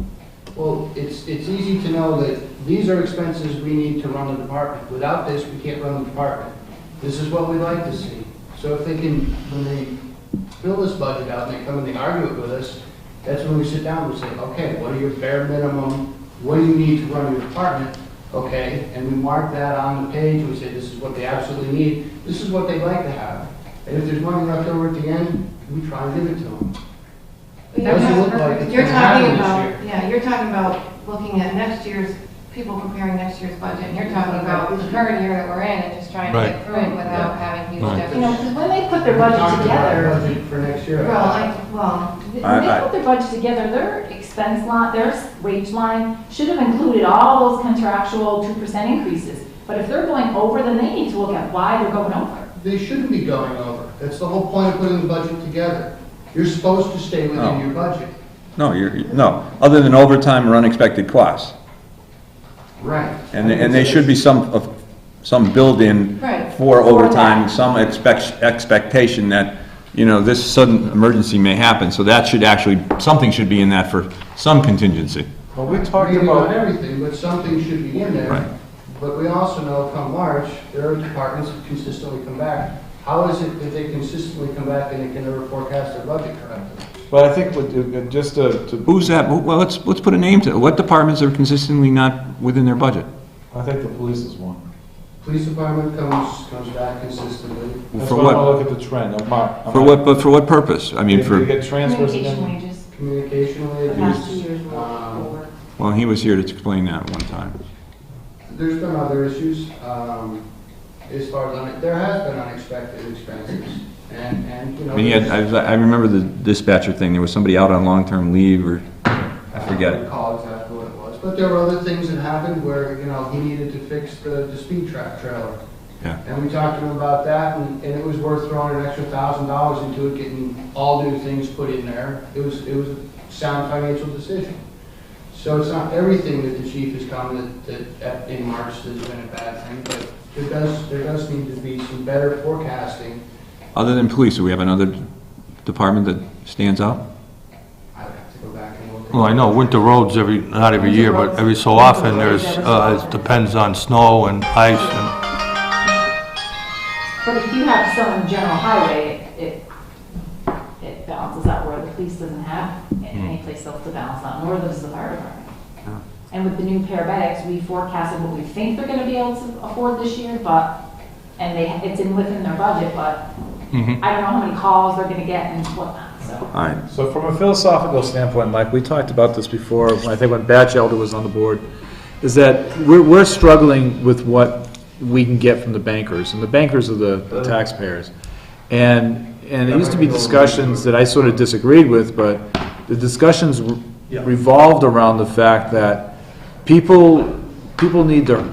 well, it's easy to know that these are expenses we need to run the department. Without this, we can't run the department. This is what we'd like to see. So if they can, when they fill this budget out and they come and they argue it with us, that's when we sit down and we say, okay, what are your bare minimum, what do you need to run your department? Okay, and we mark that on the page, we say this is what they absolutely need, this is what they'd like to have. And if there's money left over at the end, we try and give it to them. It doesn't look like it's You're gonna happen talking this about, year. yeah, you're talking about looking at next year's, people preparing next year's budget, and you're talking about the current year that we're in and just trying to get through it without having huge Right. You know, deficits. because when they put their budget Talking about together, budget for next year. when they put their budget together, their expense line, their wage line should have included all those contractual 2% increases. But if they're going over, then they need to look at why they're going over. They shouldn't be going over. That's the whole point of putting the budget together. You're supposed to stay within No. your budget. No, no, other than overtime or unexpected costs. Right. And they should be some build-in Right. for overtime, some expectation that, you know, this sudden emergency may happen, so that should actually, something should be in that for some contingency. Well, we talked Maybe not about, everything, but something should be in there. Right. But we also know come March, there are departments that consistently come back. How is it that they consistently come back and they can never forecast their budget correctly? but I think just to, Who's that? Well, let's put a name to it. What departments are consistently not within their budget? I think the police is one. Police department comes back consistently. That's For why I what? want to look at the trend. But for what purpose? I mean, They for, get transfers Communication again. wages, Communication the past 2 wages. years were over. well, he was here to explain that one time. There's been other issues, as far as, there has been unexpected expenses, and, you know. I mean, I remember the dispatcher thing, there was somebody out on long-term leave, or, I forget I don't it. recall exactly what it was, but there were other things that happened where, you know, he needed to fix the speed trap trailer. Yeah. And we talked to him about that, and it was worth throwing an extra $1,000 into it, getting all new things put in there. It was a sound financial decision. So it's not everything that the chief has come that in March has been a bad thing, but there does need to be some better forecasting. Other than police, do we have another department that stands out? I would have to go back and look Well, I know winter roads not every year, but every so often there's, it depends on snow and ice and, But if you have some general highway, it balances out where the police doesn't have any place else to balance out, nor does the fire department. And with the new paramedics, we forecasted what we think they're gonna be able to afford this year, it's within their budget, but I don't know how many calls they're gonna get and whatnot, so. All right, So from a philosophical standpoint, Mike, we talked about this before, I think when Batchelder was on the board, is that we're struggling with what we can get from the bankers, and the bankers are the taxpayers. And it used to be discussions that I sort of disagreed with, but the discussions revolved around the fact that people need to,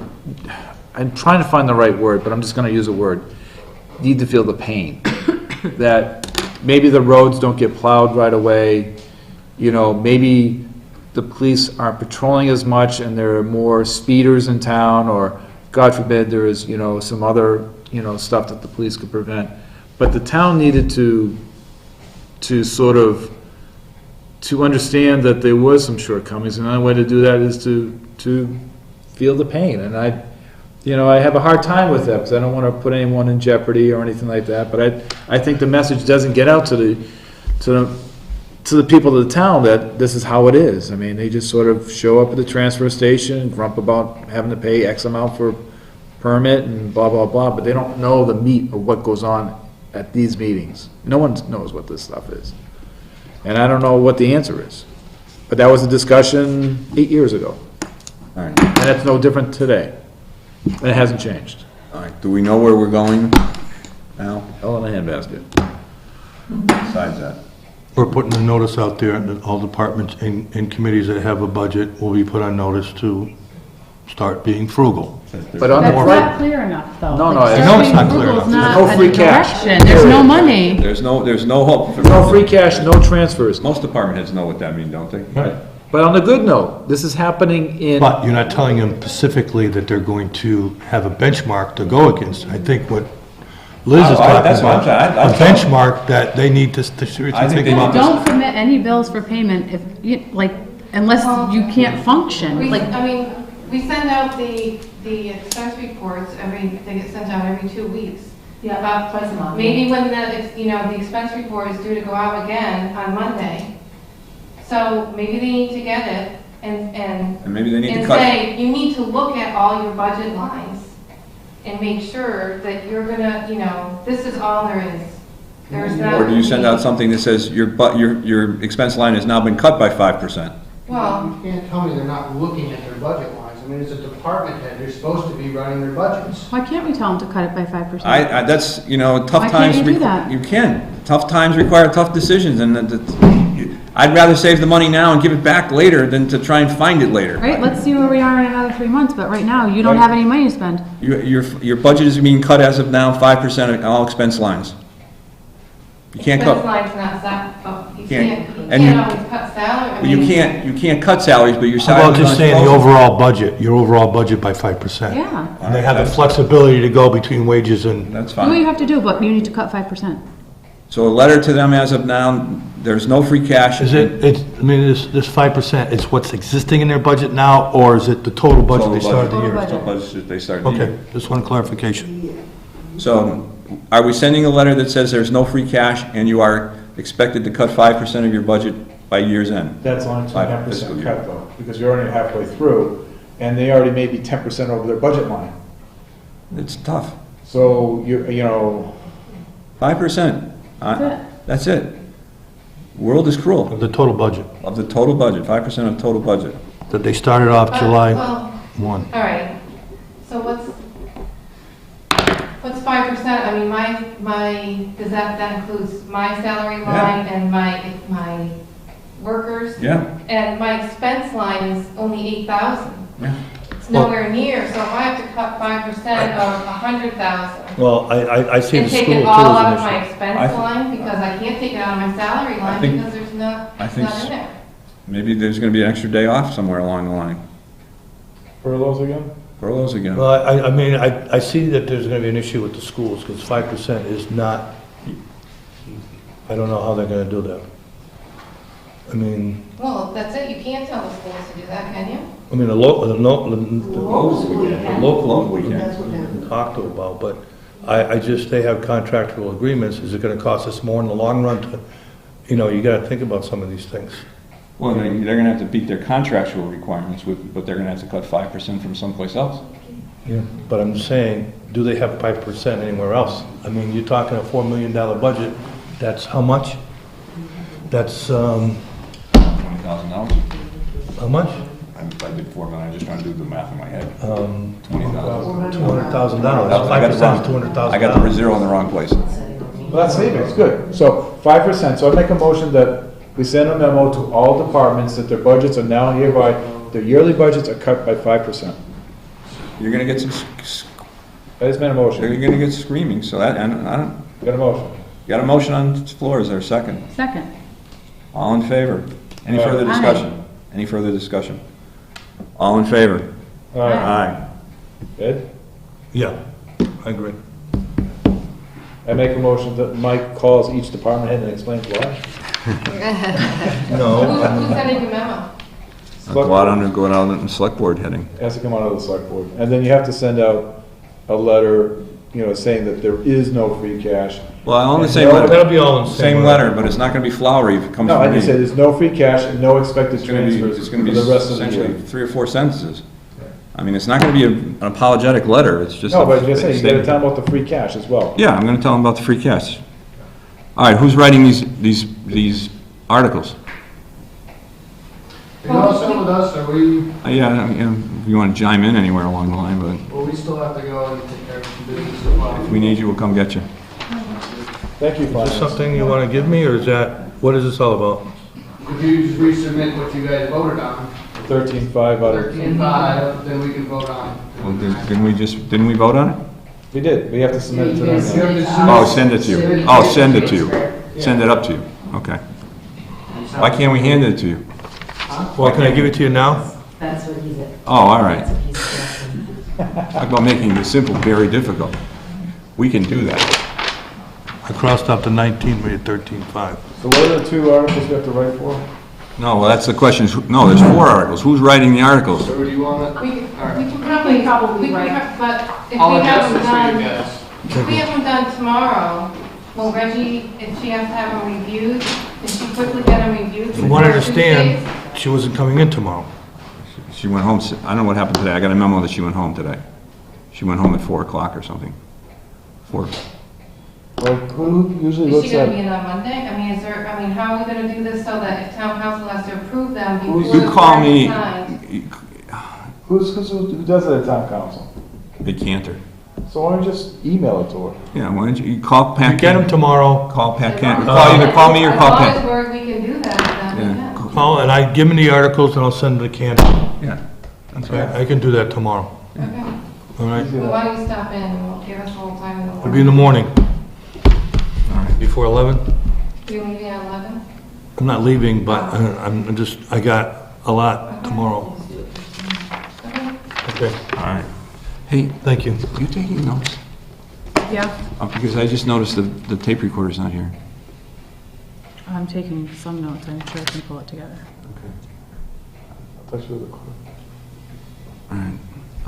I'm trying to find the right word, but I'm just gonna use a word, need to feel the pain. That maybe the roads don't get plowed right away, maybe the police aren't patrolling as much and there are more speeders in town, or God forbid there is, some other, stuff that the police could prevent. But the town needed to sort of, to understand that there was some shortcomings, and the only way to do that is to feel the pain. And I have a hard time with that, because I don't want to put anyone in jeopardy or anything like that, but I think the message doesn't get out to the people of the town that this is how it is. I mean, they just sort of show up at the transfer station and grump about having to pay X amount for permit and blah, blah, blah, but they don't know the meat of what goes on at these meetings. No one knows what this stuff is. And I don't know what the answer is. But that was a discussion 8 years ago. all right, And that's no different today. And it hasn't changed. all right. Do we know where we're going now, Hell in a handbasket. besides that? we're putting a notice out there that all departments and committees that have a budget will be put on notice to start being frugal. But on the That's right, not clear enough, though. No, no, Like, I know it's not starting clear frugal is enough. not There's no free a cash. direction. There's no money. There's no hope for. no free cash, no transfers. Most department heads know what that means, don't they? Right. But on the good note, this is happening in, But you're not telling them specifically that they're going to have a benchmark to go against. I think what Liz is talking That's what I'm about, saying. a benchmark that they need to seriously I think think they about. need Don't submit any bills for payment if, unless you can't function, We send out the expense reports they get sent out every 2 weeks. Yeah, about twice a month. Maybe when the expense report is due to go out again on Monday. So maybe they need to get it and maybe they need to and cut. say, you need to look at all your budget lines and make sure that you're gonna, this is all there is. There's not. Or do you send out something that says your expense line has now been cut by 5%? Well, You can't tell me they're not looking at their budget lines. I mean, as a department head, they're supposed to be running their budgets. why can't we tell them to cut it by 5%? That's, tough Why can't times. you do that? You can. Tough times require tough decisions, and I'd rather save the money now and give it back later than to try and find it later. Right, let's see where we are in another 3 months, but right now, you don't have any money to spend. Your budget is being cut as of now, 5% of all expense lines. You can't expense cut, line's not that, you Can't- can't and you- always cut salary. you can't cut salaries, but your How salary. about just saying the overall budget, your overall budget by 5%? Yeah, And they have the flexibility to go between wages and, That's do what you fine. have to do, but you need to cut 5%. So a letter to them as of now, there's no free cash. this 5%, it's what's existing in their budget now, or is it the total budget they started the Total year? budget. Total budget they started the year. Okay, just one clarification. So are we sending a letter that says there's no free cash and you are expected to cut 5% of your budget by year's end? that's only Fiscal 2.5% year. cut though, because you're already halfway through, and they already may be 10% over their budget line. It's tough. So, 5%. That's it. That's it. World is cruel. Of the total budget, Of the total budget, 5% of total budget. that they started off July Well, 1. all right, so what's 5%? I mean, does that includes my salary line and my workers? Yeah, And my expense line is only 8,000. yeah. It's nowhere near, so if I have to cut 5% of 100,000 Well, I see the and school take too it all out as of an my issue. expense I- line, because I can't take it out of my salary line think- because there's not, I it's think not in there. Maybe there's gonna be an extra day off somewhere along the line. furloughs again? Furloughs again. Well, I see that there's going to be an issue with the schools, because 5% is not, I don't know how they're going to do that. I mean, Well, that's it, you can't tell the schools to do that, can you? I mean, the local we can. That's what happened. we talked about, but I just, they have contractual agreements. Is it gonna cost us more in the long run to, you gotta think about some of these things. Well, they're gonna have to beat their contractual requirements, but they're gonna have to cut 5% from someplace else. Yeah. But I'm saying, do they have 5% anywhere else? I mean, you're talking a $4 million budget, that's how much? That's, $20,000. how much? I did 4 million, I'm just trying to do the math in my head. $200,000. $20,000. 5% is $200,000. I got the zero in the wrong place. Well, that's savings, good. So 5%, so I make a motion that we send a memo to all departments that their budgets are now hereby, their yearly budgets are cut by 5%. You're gonna get some, I just made a you're motion. gonna get screaming, so that, and I don't, Got a motion? got a motion on the floor, is there a second? Second. All in favor? Any Aye. further Aye. discussion? Any further discussion? All in favor? All right, Aye. Ed? Yeah, I agree. I make a motion that Mike calls each department head and explains why. No, Who's sending the memo? Go out on the select board heading. Has to come out of the select board. And then you have to send out a letter, saying that there is no free cash. Well, on the same that'll letter, be all in the same letter, but it's not gonna be flowery if it comes No, I from me. just say there's no free cash and no expected It's gonna be, transfers it's for gonna be the rest of the essentially year. 3 or 4 sentences. I mean, it's not gonna be an apologetic letter, it's just. No, a but just say, you gotta statement. tell them about the free cash as well. Yeah, I'm gonna tell them about the free cash. All right, who's writing these articles? You know, some with us, are we, Yeah, if you wanna chime in anywhere along the line, but well, we still have to go and take care of some business as well. if we need you, we'll come get you. Thank you, is Finance. this something you want to give me, or is that, what is this all about? If you just resubmit what you guys voted on, 13.5 out of, 13.5, then we can vote on it. Well, didn't we vote on it? we did, we have to submit it to You have them. to Oh, submit- send it to you. Oh, send it to you. Send it up to you. Okay. Why can't we hand it to you? Well, can I give it to you now? That's what he's at. Oh, all right. That's what he's suggesting. Talk about making the simple very difficult. We can do that. I crossed out the 19, made it 13.5. So what are the 2 articles we have to write for? No, well, that's the question. No, there's 4 articles. Who's writing the articles? So do you want to? We can We probably we can write- but if I'll we adjust haven't this for you done, guys. if we haven't done tomorrow, will Reggie, if she has to have them reviewed, can she quickly get them reviewed? From what I before Tuesdays? understand, she wasn't coming in tomorrow. She went home, I don't know what happened today. I got a memo that she went home today. She went home at 4 o'clock or something. 4. Well, who usually Is looks she gonna be at, in on Monday? how are we gonna do this so that if town council has to approve them Who's- before You the call warrant is me, signed? who does it at town council? they canter. So why don't you just email it to her? Yeah, why don't you call Pat? You get them tomorrow, Call Pat Cantor. As Call me or call long Pat. as we can do that, then we Yeah. can. call, and I, give me the articles, and I'll send them to Candace. Yeah, that's Okay, right. I can do that tomorrow, Okay. all right? Well, why don't you stop in and we'll give us a little time in the It'll be in the morning. morning, All right. before 11. You leaving at 11? I'm not leaving, but I got a lot tomorrow. Okay. Okay, All right. Hey, thank you. you taking notes? Yeah, Because I just noticed the tape recorder's not here. I'm taking some notes. I'm sure I can pull it together. I thought you were the clerk.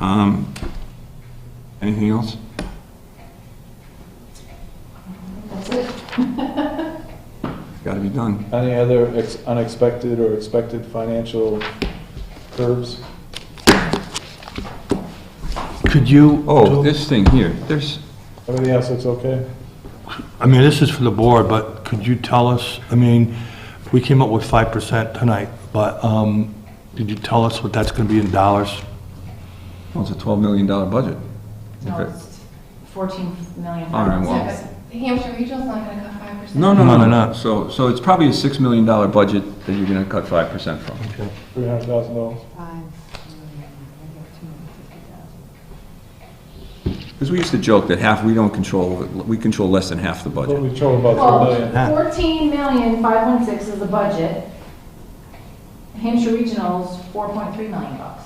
All right. Anything else? That's it. Got to be done. Any other unexpected or expected financial curbs? Could you? Oh, this thing here, there's, Everything else looks okay? I mean, this is for the board, but could you tell us, I mean, we came up with 5% tonight, but did you tell us what that's going to be in dollars? well, it's a $12 million budget. No, Okay. it's 14 million. All right, well- Yeah, but Hampshire Regional's not gonna cut 5%. No, No, they're not. So it's probably a $6 million budget that you're going to cut 5% from. $300,000? Because we used to joke that we control less than half the What budget. we control about Well, 3 million. 14,516 is the budget. Hampshire Regional's $4.3 million bucks.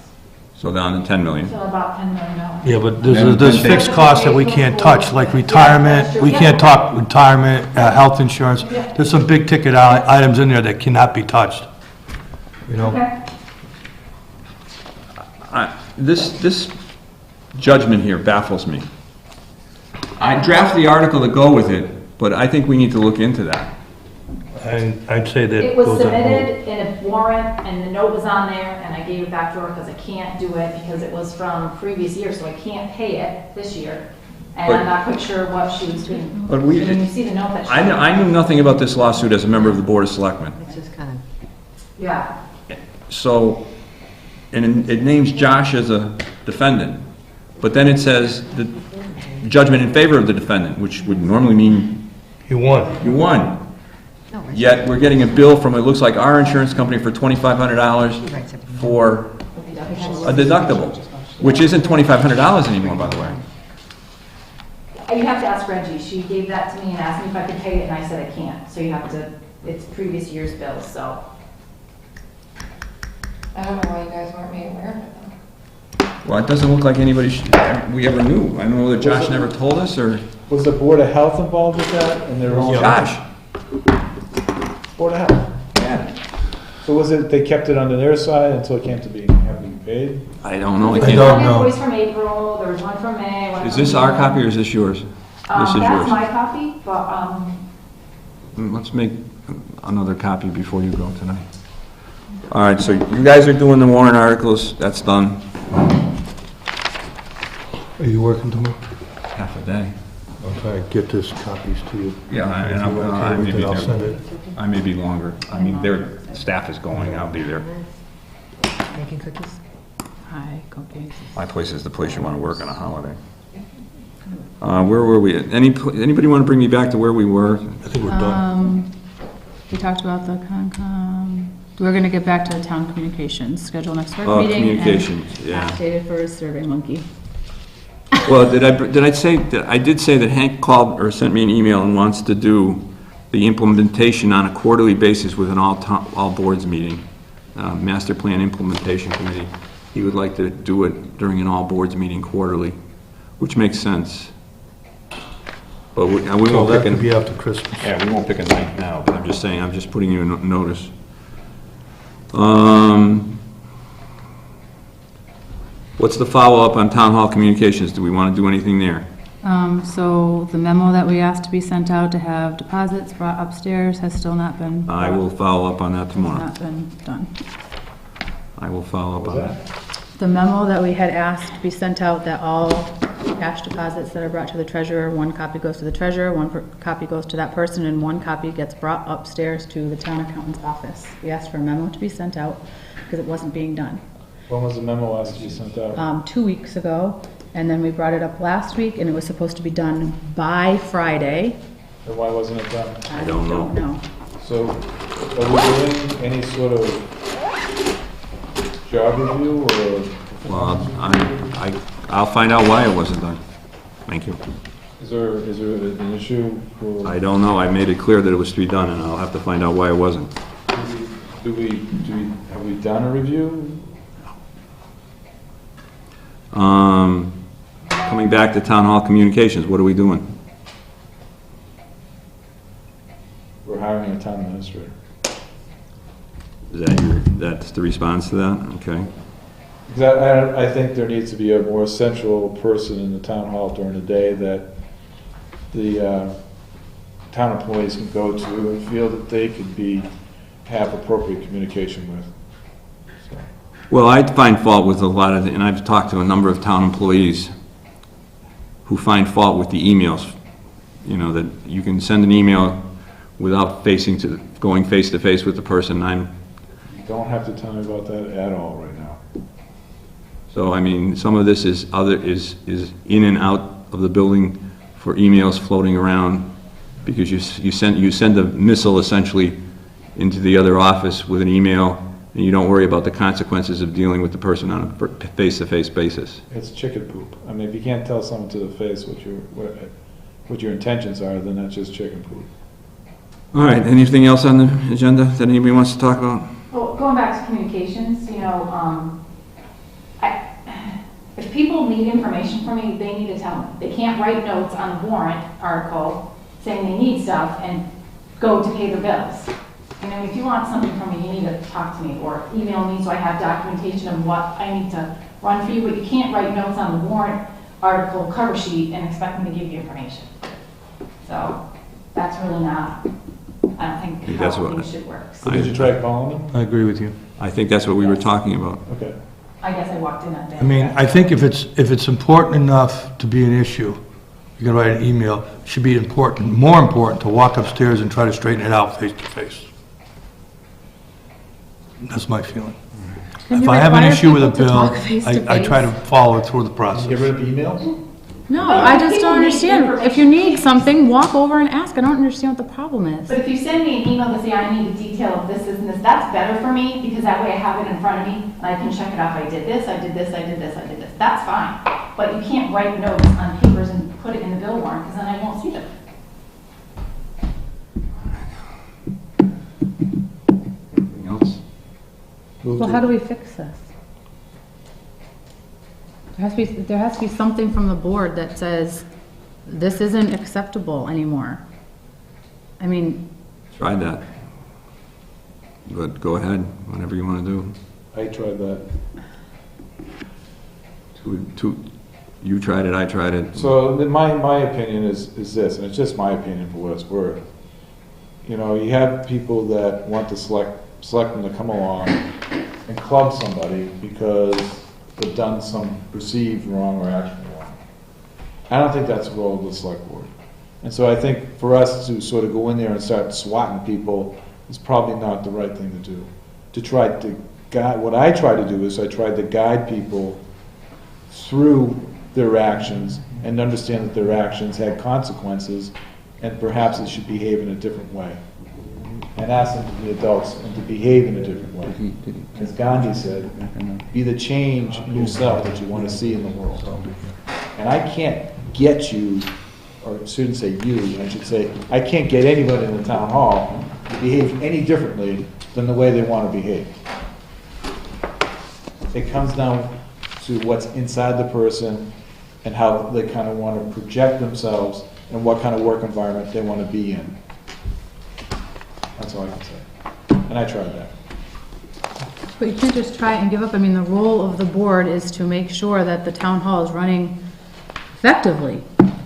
So down to 10 million. So about $10 million. Yeah, but there's fixed costs that we can't touch, like retirement, we can't talk retirement, health insurance. There's some big ticket items in there that cannot be touched, you know? Okay. This judgment here baffles me. I draft the article to go with it, but I think we need to look into that. And I'd say that It was goes on hold. submitted in a warrant, and the note was on there, and I gave it back to her because I can't do it because it was from previous year, so I can't pay it this year. And But- I'm not quite sure what she was doing. But we- When you see the note that she... I knew nothing about this lawsuit as a member of the Board of Selectmen. It's just kind of, Yeah. So, and it names Josh as a defendant, but then it says the judgment in favor of the defendant, which would normally mean You won. you won. no, right. Yet we're getting a bill from, it looks like our insurance company for $2,500 for a deductible, which isn't $2,500 anymore, by the way. You have to ask Reggie. She gave that to me and asked me if I could pay it, and I said I can't. So you have to, it's previous year's bill, so. I don't know why you guys weren't made aware of it though. Well, it doesn't look like anybody, we ever knew. I don't know whether Josh never told us, or Was the Board of Health involved with that? And their own Josh. Board of Health? Yeah. So was it, they kept it under their side until it came to having to be paid? I don't know. I I can't. don't One know. invoice from April, there was one from May, one Is from this our June. copy or is this yours? This is That's yours. my copy, but, Let's make another copy before you go tonight. All right, so you guys are doing the warrant articles, that's done. Are you working tomorrow? Half a day. I'll try to get this copies to you. Yeah, If and you're okay I may with be it, I'll send there. it. I may be longer. I mean, their staff is going, I'll be there. Making cookies? Hi, cookies. My place is the place you want to work on a holiday. Where were we? Anybody want to bring me back to where we were? I think we're done. We talked about the Concom. We're going to get back to the town communications, schedule next work Oh, meeting. communications, and yeah. Dated for a survey monkey. Well, did I say, that I did say that Hank called or sent me an email and wants to do the implementation on a quarterly basis with an all boards meeting, master plan implementation committee. He would like to do it during an all boards meeting quarterly, which makes sense. But we So won't that pick could be a, after Christmas. yeah, we won't pick a night now, but I'm just saying, I'm just putting you in notice. What's the follow-up on town hall communications? Do we want to do anything there? So the memo that we asked to be sent out to have deposits brought upstairs has still not been. I will follow up on that tomorrow. Not been done. I will follow up on that. The memo that we had asked to be sent out, that all cash deposits that are brought to the treasurer, one copy goes to the treasurer, copy goes to that person, and one copy gets brought upstairs to the town accountant's office. We asked for a memo to be sent out because it wasn't being done. When was the memo last to be sent out? 2 weeks ago, and then we brought it up last week, and it was supposed to be done by Friday. Or why wasn't it done? I don't know. So, are we doing any sort of job review or? Well, I'll find out why it wasn't done. Thank you. Is there an issue for? I don't know. I made it clear that it was to be done, and I'll have to find out why it wasn't. Have we done a review? Coming back to town hall communications, what are we doing? We're hiring a town administrator. Is that that's the response to that? Okay. Because I think there needs to be a more central person in the town hall during the day that the town employees can go to and feel that they could have appropriate communication with. So, Well, I find fault with a lot of, and I've talked to a number of town employees who find fault with the emails. You know, that you can send an email without going face to face with the person. you don't have to tell me about that at all right now. So, I mean, some of this is in and out of the building for emails floating around, because you send a missile essentially into the other office with an email, and you don't worry about the consequences of dealing with the person on a face-to-face basis. It's chicken poop. I mean, if you can't tell someone to the face what your intentions are, then that's just chicken poop. All right, anything else on the agenda that anybody wants to talk about? Well, going back to communications, you know, if people need information from me, they need to tell me. They can't write notes on a warrant article saying they need stuff and go to pay their bills. You know, if you want something from me, you need to talk to me or email me so I have documentation of what I need to run for you, but you can't write notes on the warrant article cover sheet and expect me to give you information. So that's really not, I don't think That's how what- things should work. So did you try calling them? I agree with you. I think that's what we were talking about. Okay. I guess I walked in that day. I mean, I think if it's important enough to be an issue, you can write an email. It should be more important to walk upstairs and try to straighten it out face to face. That's my feeling. Can If you I have an require issue with a people to bill, talk face to I try to face? follow it through the Get process. rid of emails? No, But I just people don't need understand. information. If you need something, walk over and ask. I don't understand what the problem is. But if you send me an email to say I need a detail of this, and this, that's better for me, because that way I have it in front of me, and I can check it off, I did this, I did this, I did this, I did this, that's fine. But you can't write notes on papers and put it in the bill warrant, because then I won't see them. Anything else? Well, how do we fix this? There has to be something from the board that says, this isn't acceptable anymore. I mean, Tried that. But go ahead, whatever you want to do. I tried that. You tried it, I tried it. So my opinion is this, and it's just my opinion for what it's worth. You know, you have people that want the selectmen to come along and club somebody because they've done some perceived wrong or actual wrong. I don't think that's the role of the select board. And so I think for us to sort of go in there and start swatting people is probably not the right thing to do. To try to guide, what I try to do is I try to guide people through their actions and understand that their actions had consequences and perhaps they should behave in a different way. And ask them to be adults and to behave in a different way. As Gandhi said, be the change in yourself that you want to see in the world. And I can't get you, or I shouldn't say you, I should say, I can't get anybody in the town hall to behave any differently than the way they want to behave. It comes down to what's inside the person and how they kind of want to project themselves and what kind of work environment they want to be in. That's all I can say. And I tried that. but you can't just try and give up. I mean, the role of the board is to make sure that the town hall is running effectively.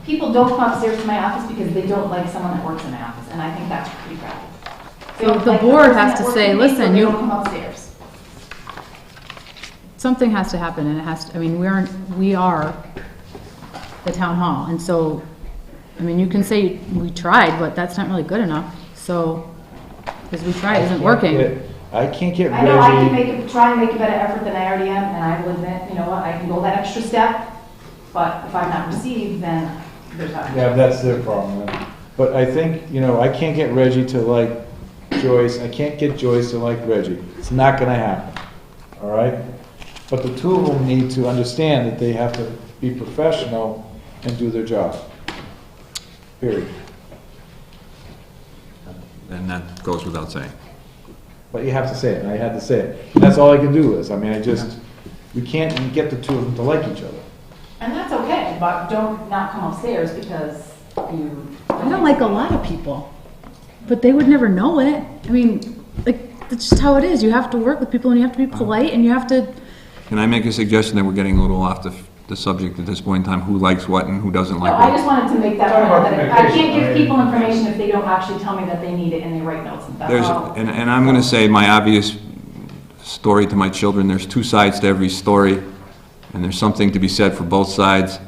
People don't come upstairs to my office because they don't like someone that works in my office, and I think that's pretty crappy. They So don't the like board person has that to works say, with me, so listen, they you- don't come upstairs. Something has to happen, and it has to, I mean, we are the town hall, and so, I mean, you can say we tried, but that's not really good enough, so, because we tried isn't working. I can't get I know I can Reggie, try and make a better effort than I already am, and I will admit, you know what, I can go that extra step, but if I'm not received, then there's not. yeah, that's their problem then. But I think, you know, I can't get Reggie to like Joyce, I can't get Joyce to like Reggie. It's not gonna happen, all right? But the two of them need to understand that they have to be professional and do their job. Period. And that goes without saying. But you have to say it, and I had to say it. And that's all I can do is, I mean, we can't get the two of them to like each other. And that's okay, but don't not come upstairs because you. I don't like a lot of people, but they would never know it. I mean, like, that's just how it is. You have to work with people, and you have to be polite, and you have to, Can I make a suggestion that we're getting a little off the subject at this point in time? Who likes what and who doesn't like I what? just wanted to make that Talking point, about that I can't communication, give right? people information if they don't actually tell me that they need it and they write notes. That's There's, all. and I'm gonna say my obvious story to my children, there's two sides to every story, and there's something to be said for both sides,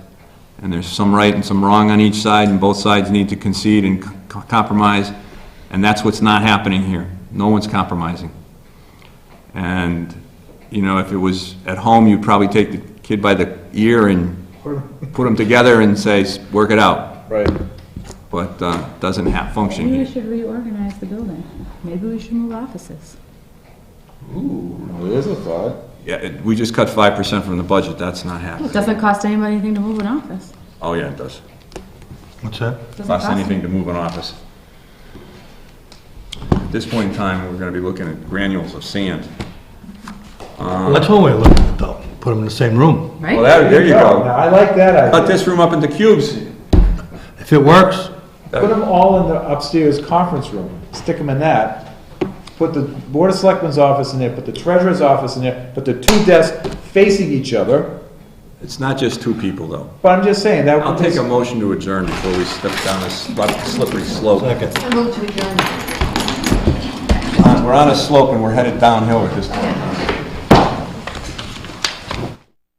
and there's some right and some wrong on each side, and both sides need to concede and compromise, and that's what's not happening here. No one's compromising. And, you know, if it was at home, you'd probably take the kid by the ear and put them together and say, work it out. Right. But doesn't function maybe we here. should reorganize the building. Maybe we should move offices. Ooh, there's a thought. Yeah, we just cut 5% from the budget, that's not happening. It doesn't cost anybody anything to move an office. Oh, yeah, it does. What's that? Doesn't Cost cost anything to move an office. At this point in time, we're gonna be looking at granules of sand. Well, that's one way of looking at it, though. Put them in the same room. Well, Right? there you Now, go. I like that Cut idea. this room up into cubes. If it works, Put them all in the upstairs conference room, stick them in that. Put the Board of Selectmen's office in there, put the treasurer's office in there, put the two desks facing each other. It's not just two people, though. But I'm just saying, that I'll would take a motion to adjourn before we step down this slippery slope. second. I move to adjourn. We're on a slope and we're headed downhill at this time.